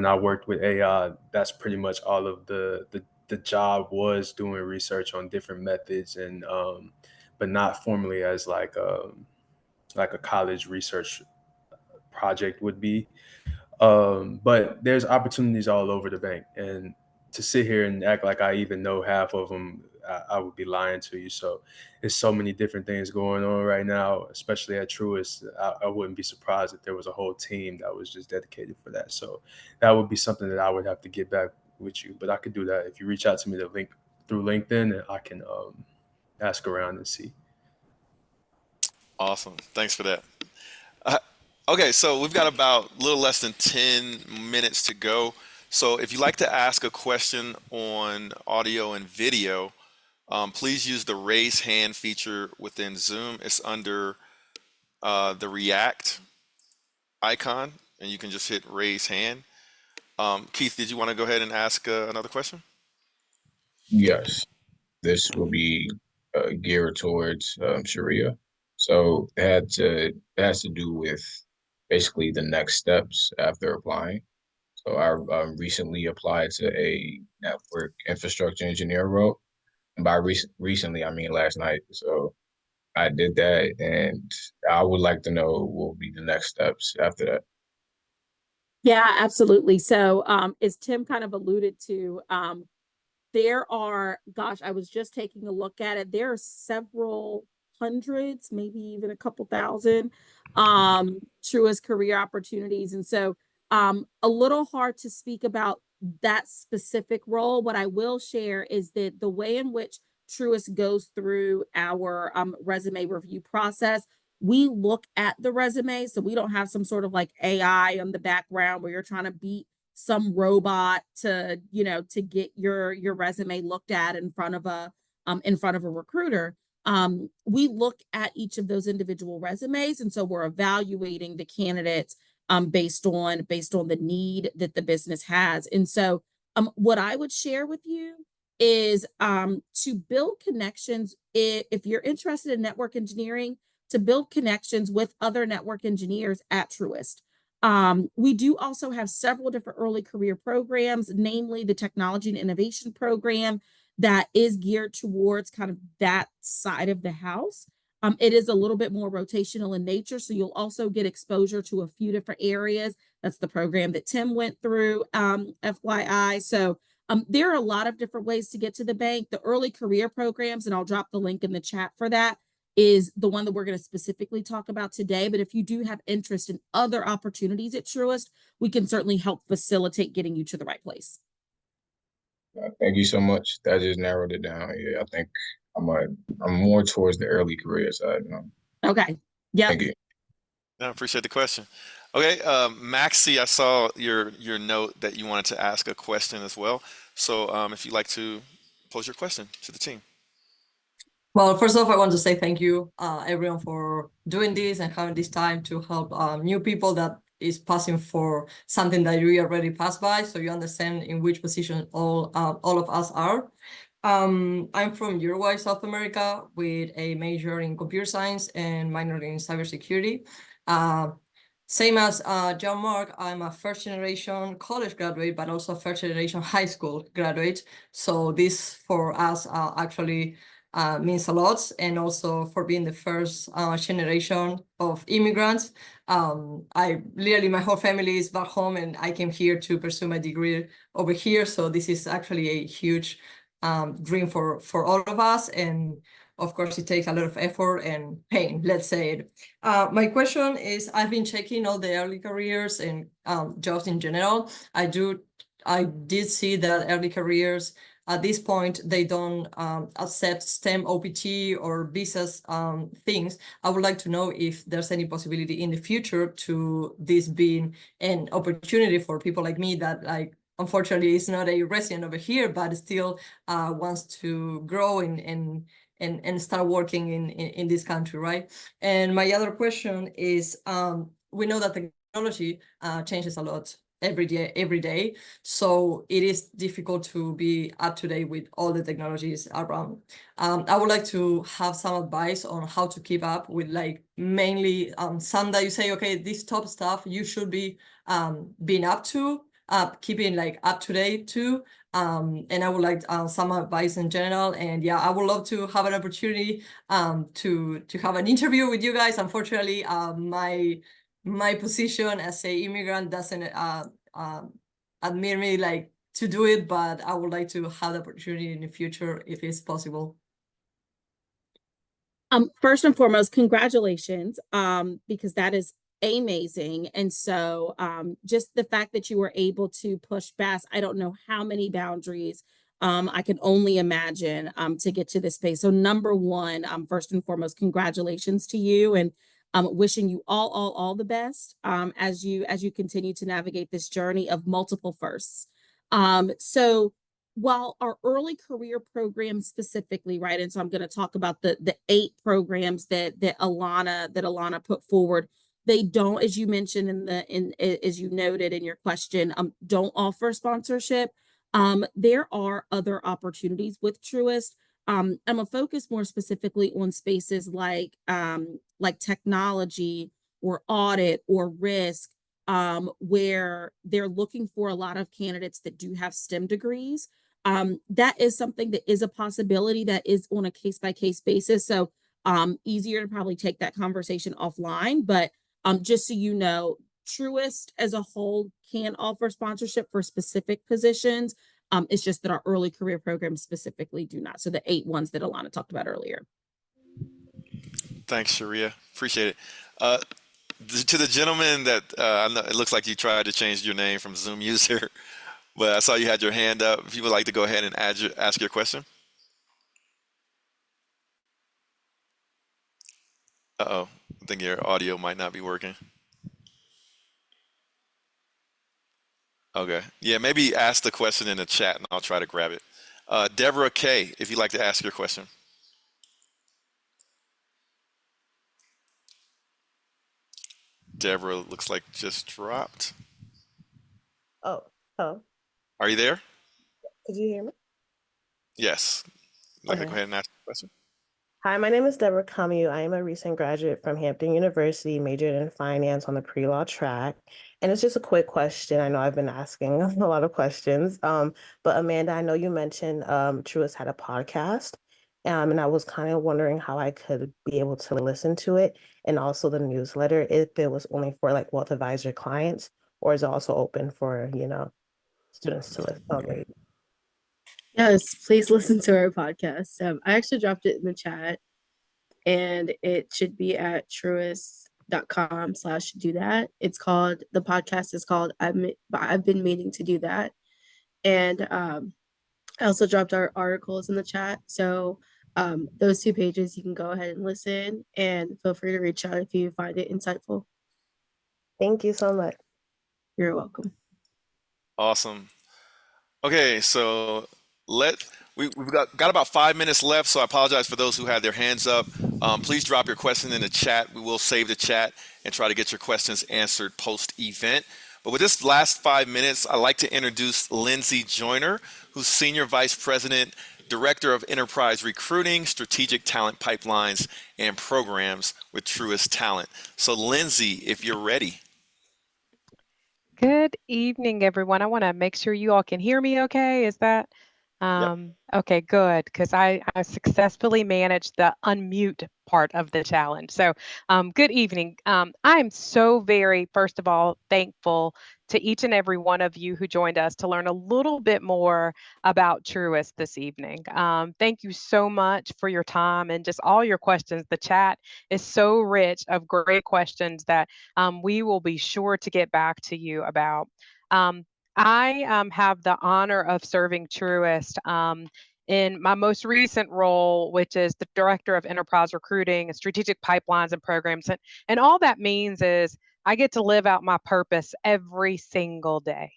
[SPEAKER 7] I worked with AI, that's pretty much all of the job was doing research on different methods and but not formally as like a college research project would be. But there's opportunities all over the bank, and to sit here and act like I even know half of them, I would be lying to you. So there's so many different things going on right now, especially at Truist. I wouldn't be surprised if there was a whole team that was just dedicated for that. So that would be something that I would have to get back with you. But I could do that if you reach out to me through LinkedIn, and I can ask around and see.
[SPEAKER 1] Awesome. Thanks for that. Okay, so we've got about a little less than 10 minutes to go. So if you'd like to ask a question on audio and video, please use the raise hand feature within Zoom. It's under the React icon, and you can just hit raise hand. Keith, did you want to go ahead and ask another question?
[SPEAKER 9] Yes, this will be geared towards Sharia. So it has to do with basically the next steps after applying. So I recently applied to a network infrastructure engineer role. And by recently, I mean last night. So I did that, and I would like to know what will be the next steps after that.
[SPEAKER 2] Yeah, absolutely. So, as Tim kind of alluded to, there are, gosh, I was just taking a look at it. There are several hundreds, maybe even a couple thousand, Truist career opportunities. And so, a little hard to speak about that specific role. What I will share is that the way in which Truist goes through our resume review process, we look at the resume. So we don't have some sort of like AI on the background where you're trying to beat some robot to, to get your resume looked at in front of a recruiter. We look at each of those individual resumes, and so we're evaluating the candidates based on the need that the business has. And so what I would share with you is to build connections. If you're interested in network engineering, to build connections with other network engineers at Truist. We do also have several different early career programs, namely the Technology and Innovation Program that is geared towards kind of that side of the house. It is a little bit more rotational in nature, so you'll also get exposure to a few different areas. That's the program that Tim went through, FYI. So there are a lot of different ways to get to the bank. The early career programs, and I'll drop the link in the chat for that, is the one that we're going to specifically talk about today. But if you do have interest in other opportunities at Truist, we can certainly help facilitate getting you to the right place.
[SPEAKER 9] Thank you so much. That just narrowed it down. Yeah, I think I'm more towards the early career side now.
[SPEAKER 2] Okay. Yeah.
[SPEAKER 9] Thank you.
[SPEAKER 1] I appreciate the question. Okay, Maxie, I saw your note that you wanted to ask a question as well. So if you'd like to pose your question to the team.
[SPEAKER 10] Well, first off, I want to say thank you, everyone, for doing this and having this time to help new people that is passing for something that we already passed by, so you understand in which position all of us are. I'm from Uruguay, South America, with a major in computer science and minor in cybersecurity. Same as John Mark, I'm a first generation college graduate, but also first generation high school graduate. So this for us actually means a lot, and also for being the first generation of immigrants. I literally, my whole family is back home, and I came here to pursue my degree over here. So this is actually a huge dream for all of us, and of course it takes a lot of effort and pain, let's say it. My question is, I've been checking all the early careers and jobs in general. I did see that early careers at this point, they don't accept STEM OPT or visas things. I would like to know if there's any possibility in the future to this being an opportunity for people like me that, like, unfortunately is not a resident over here, but still wants to grow and start working in this country, right? And my other question is, we know that technology changes a lot every day, so it is difficult to be up to date with all the technologies around. I would like to have some advice on how to keep up with, like, mainly some that you say, okay, this top stuff you should be being up to, keeping like up to date too. And I would like some advice in general. And yeah, I would love to have an opportunity to have an interview with you guys. Unfortunately, my position as a immigrant doesn't admit me like to do it, but I would like to have the opportunity in the future if it's possible.
[SPEAKER 2] First and foremost, congratulations, because that is amazing. And so just the fact that you were able to push past, I don't know how many boundaries, I can only imagine to get to this space. So number one, first and foremost, congratulations to you, and wishing you all the best as you continue to navigate this journey of multiple firsts. So while our early career program specifically, right, and so I'm going to talk about the 8 programs that Alana put forward. They don't, as you mentioned as you noted in your question, don't offer sponsorship. There are other opportunities with Truist. I'm gonna focus more specifically on spaces like technology or audit or risk, where they're looking for a lot of candidates that do have STEM degrees. That is something that is a possibility that is on a case-by-case basis. So easier to probably take that conversation offline. But just so you know, Truist as a whole can offer sponsorship for specific positions. It's just that our early career programs specifically do not. So the 8 ones that Alana talked about earlier.
[SPEAKER 1] Thanks, Sharia. Appreciate it. To the gentleman that I know, it looks like you tried to change your name from Zoom user, but I saw you had your hand up. If you would like to go ahead and ask your question. Uh-oh, I think your audio might not be working. Okay. Yeah, maybe ask the question in the chat and I'll try to grab it. Deborah K., if you'd like to ask your question. Deborah looks like just dropped.
[SPEAKER 11] Oh, oh,
[SPEAKER 1] Are you there?
[SPEAKER 11] could you hear me?
[SPEAKER 1] Yes. You'd like to go
[SPEAKER 11] Okay.
[SPEAKER 1] ahead and ask the question?
[SPEAKER 11] Hi, my name is Deborah Camus. I am a recent graduate from Hampton University, majored in finance on the pre-law track. And it's just a quick question. I know I've been asking a lot of questions. But Amanda, I know you mentioned Truist had a podcast. And I was kind of wondering how I could be able to listen to it, and also the newsletter, if it was only for like wealth advisor clients, or is it also open for, students to listen?
[SPEAKER 8] Yes, please listen to our podcast. I actually dropped it in the chat, and it should be at truist.com/do that. The podcast is called I've been meaning to do that. And I also dropped our articles in the chat. So those 2 pages, you can go ahead and listen, and feel free to reach out if you find it insightful.
[SPEAKER 11] Thank you so much.
[SPEAKER 8] You're welcome.
[SPEAKER 1] Awesome. Okay, so we've got about 5 minutes left, so I apologize for those who had their hands up. Please drop your question in the chat. We will save the chat and try to get your questions answered post-event. But with this last 5 minutes, I'd like to introduce Lindsay Joyner, who's Senior Vice President, Director of Enterprise Recruiting, Strategic Talent Pipelines, and Programs with Truist Talent. So Lindsay, if you're ready.
[SPEAKER 12] Good evening, everyone. I want to make sure you all can hear me okay. Is that okay, good, because I successfully managed the unmute part of the challenge. So good evening. I'm so very, first of all, thankful to each and every one of you who joined us to learn a little bit more about Truist this evening. Thank you so much for your time and just all your questions. The chat is so rich of great questions that we will be sure to get back to you about. I have the honor of serving Truist in my most recent role, which is the Director of Enterprise Recruiting and Strategic Pipelines and Programs. And all that means is I get to live out my purpose every single day.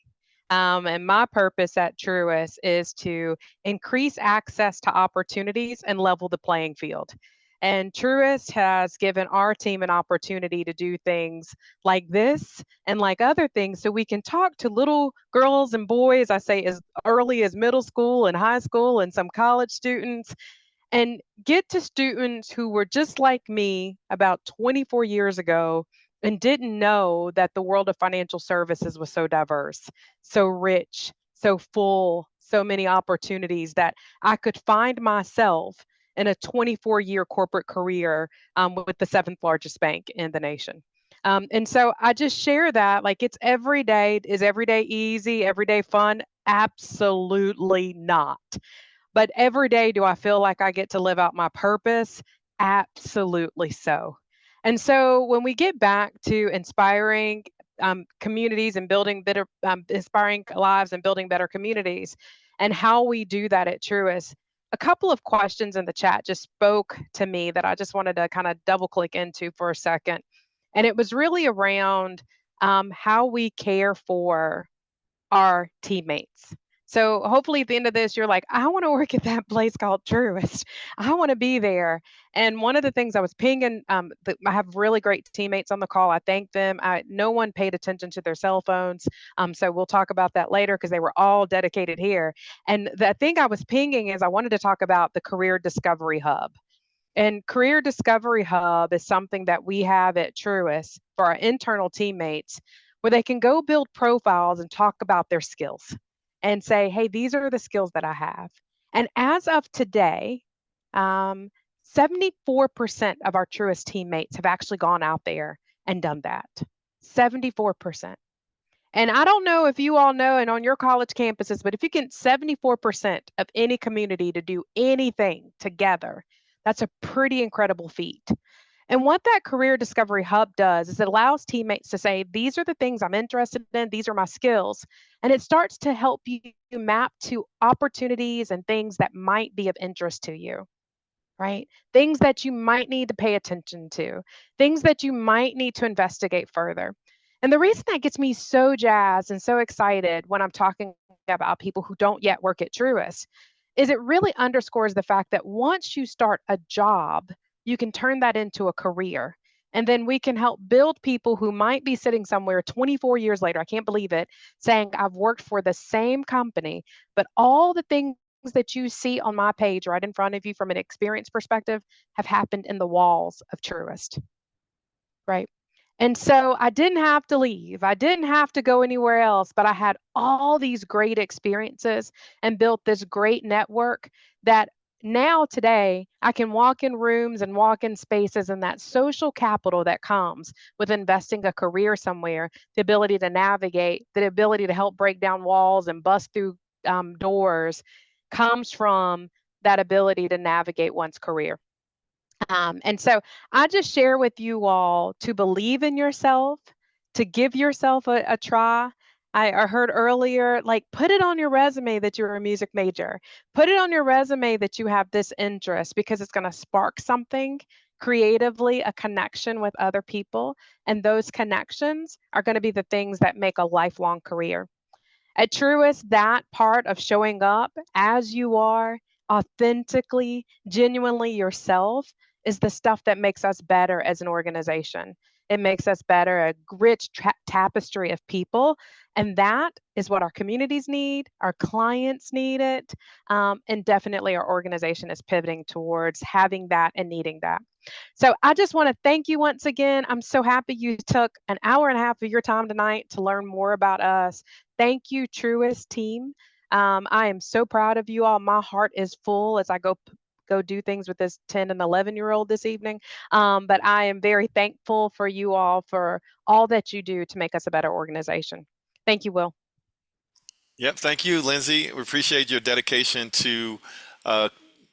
[SPEAKER 12] And my purpose at Truist is to increase access to opportunities and level the playing field. And Truist has given our team an opportunity to do things like this and like other things so we can talk to little girls and boys, I say as early as middle school and high school and some college students, and get to students who were just like me about 24 years ago and didn't know that the world of financial services was so diverse, so rich, so full, so many opportunities that I could find myself in a 24-year corporate career with the 7th largest bank in the nation. And so I just share that, like, it's every day. Is every day easy, every day fun? Absolutely not. But every day, do I feel like I get to live out my purpose? Absolutely so. And so when we get back to inspiring communities and building better, inspiring lives and building better communities, and how we do that at Truist, a couple of questions in the chat just spoke to me that I just wanted to kind of double click into for a second. And it was really around how we care for our teammates. So hopefully at the end of this, you're like, I want to work at that place called Truist. I want to be there. And one of the things I was pinging, I have really great teammates on the call. I thank them. No one paid attention to their cell phones. So we'll talk about that later because they were all dedicated here. And the thing I was pinging is I wanted to talk about the Career Discovery Hub. And Career Discovery Hub is something that we have at Truist for our internal teammates where they can go build profiles and talk about their skills and say, hey, these are the skills that I have. And as of today, 74% of our Truist teammates have actually gone out there and done that. 74%. And I don't know if you all know and on your college campuses, but if you get 74% of any community to do anything together, that's a pretty incredible feat. And what that Career Discovery Hub does is it allows teammates to say, these are the things I'm interested in, these are my skills. And it starts to help you map to opportunities and things that might be of interest to you, right? Things that you might need to pay attention to, things that you might need to investigate further. And the reason that gets me so jazzed and so excited when I'm talking about people who don't yet work at Truist is it really underscores the fact that once you start a job, you can turn that into a career. And then we can help build people who might be sitting somewhere 24 years later, I can't believe it, saying, I've worked for the same company, but all the things that you see on my page right in front of you from an experience perspective have happened in the walls of Truist, right? And so I didn't have to leave. I didn't have to go anywhere else, but I had all these great experiences and built this great network that now today I can walk in rooms and walk in spaces, and that social capital that comes with investing a career somewhere, the ability to navigate, the ability to help break down walls and bust through doors comes from that ability to navigate one's career. And so I just share with you all to believe in yourself, to give yourself a try. I heard earlier, like, put it on your resume that you're a music major. Put it on your resume that you have this interest because it's going to spark something creatively, a connection with other people. And those connections are going to be the things that make a lifelong career. At Truist, that part of showing up as you are, authentically, genuinely yourself, is the stuff that makes us better as an organization. It makes us better, a rich tapestry of people. And that is what our communities need, our clients need it, and definitely our organization is pivoting towards having that and needing that. So I just want to thank you once again. I'm so happy you took an hour and a half of your time tonight to learn more about us. Thank you, Truist team. I am so proud of you all. My heart is full as I go do things with this 10 and 11-year-old this evening. But I am very thankful for you all for all that you do to make us a better organization. Thank you, Will.
[SPEAKER 1] Yep, thank you, Lindsay. We appreciate your dedication to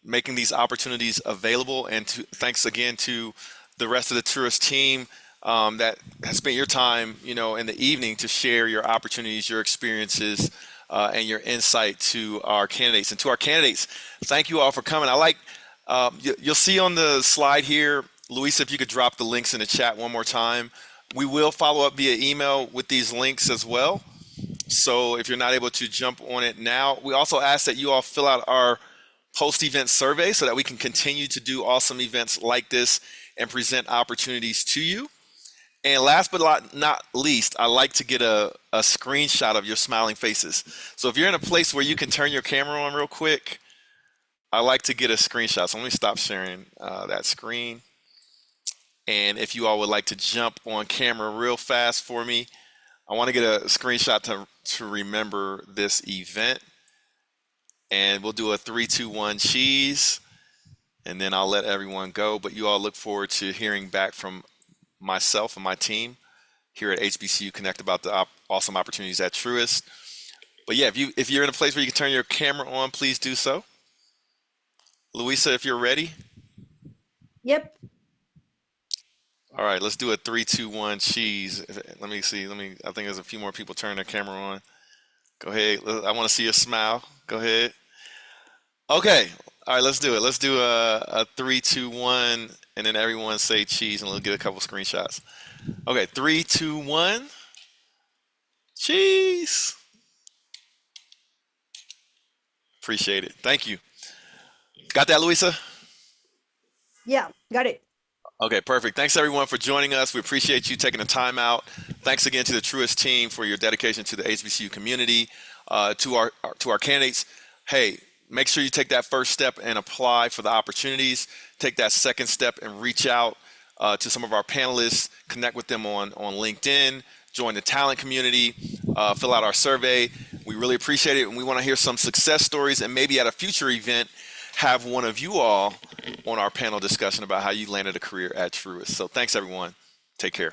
[SPEAKER 1] making these opportunities available, and thanks again to the rest of the Truist team that has spent your time, in the evening to share your opportunities, your experiences, and your insight to our candidates. And to our candidates, thank you all for coming. I like, you'll see on the slide here, Luisa, if you could drop the links in the chat one more time. We will follow up via email with these links as well. So if you're not able to jump on it now, we also ask that you all fill out our post-event survey so that we can continue to do awesome events like this and present opportunities to you. And last but not least, I like to get a screenshot of your smiling faces. So if you're in a place where you can turn your camera on real quick, I like to get a screenshot. So let me stop sharing that screen. And if you all would like to jump on camera real fast for me, I want to get a screenshot to remember this event. And we'll do a 3, 2, 1 cheese, and then I'll let everyone go. But you all look forward to hearing back from myself and my team here at HBCU Connect about the awesome opportunities at Truist. But yeah, if you're in a place where you can turn your camera on, please do so. Luisa, if you're ready.
[SPEAKER 13] Yep.
[SPEAKER 1] All right, let's do a 3, 2, 1 cheese. Let me see. I think there's a few more people turning their camera on. Go ahead. I want to see a smile. Go ahead. Okay. All right, let's do it. Let's do a 3, 2, 1, and then everyone say cheese, and we'll get a couple screenshots. Okay, 3, 2, 1. Cheese. Appreciate it. Thank you. Got that, Louisa?
[SPEAKER 13] Yeah, got it.
[SPEAKER 1] Okay, perfect. Thanks everyone for joining us. We appreciate you taking the time out. Thanks again to the Truist team for your dedication to the HBCU community. To our candidates, hey, make sure you take that first step and apply for the opportunities. Take that second step and reach out to some of our panelists. Connect with them on LinkedIn. Join the talent community. Fill out our survey. We really appreciate it, and we want to hear some success stories, and maybe at a future event have one of you all on our panel discussion about how you landed a career at Truist. So thanks, everyone. Take care.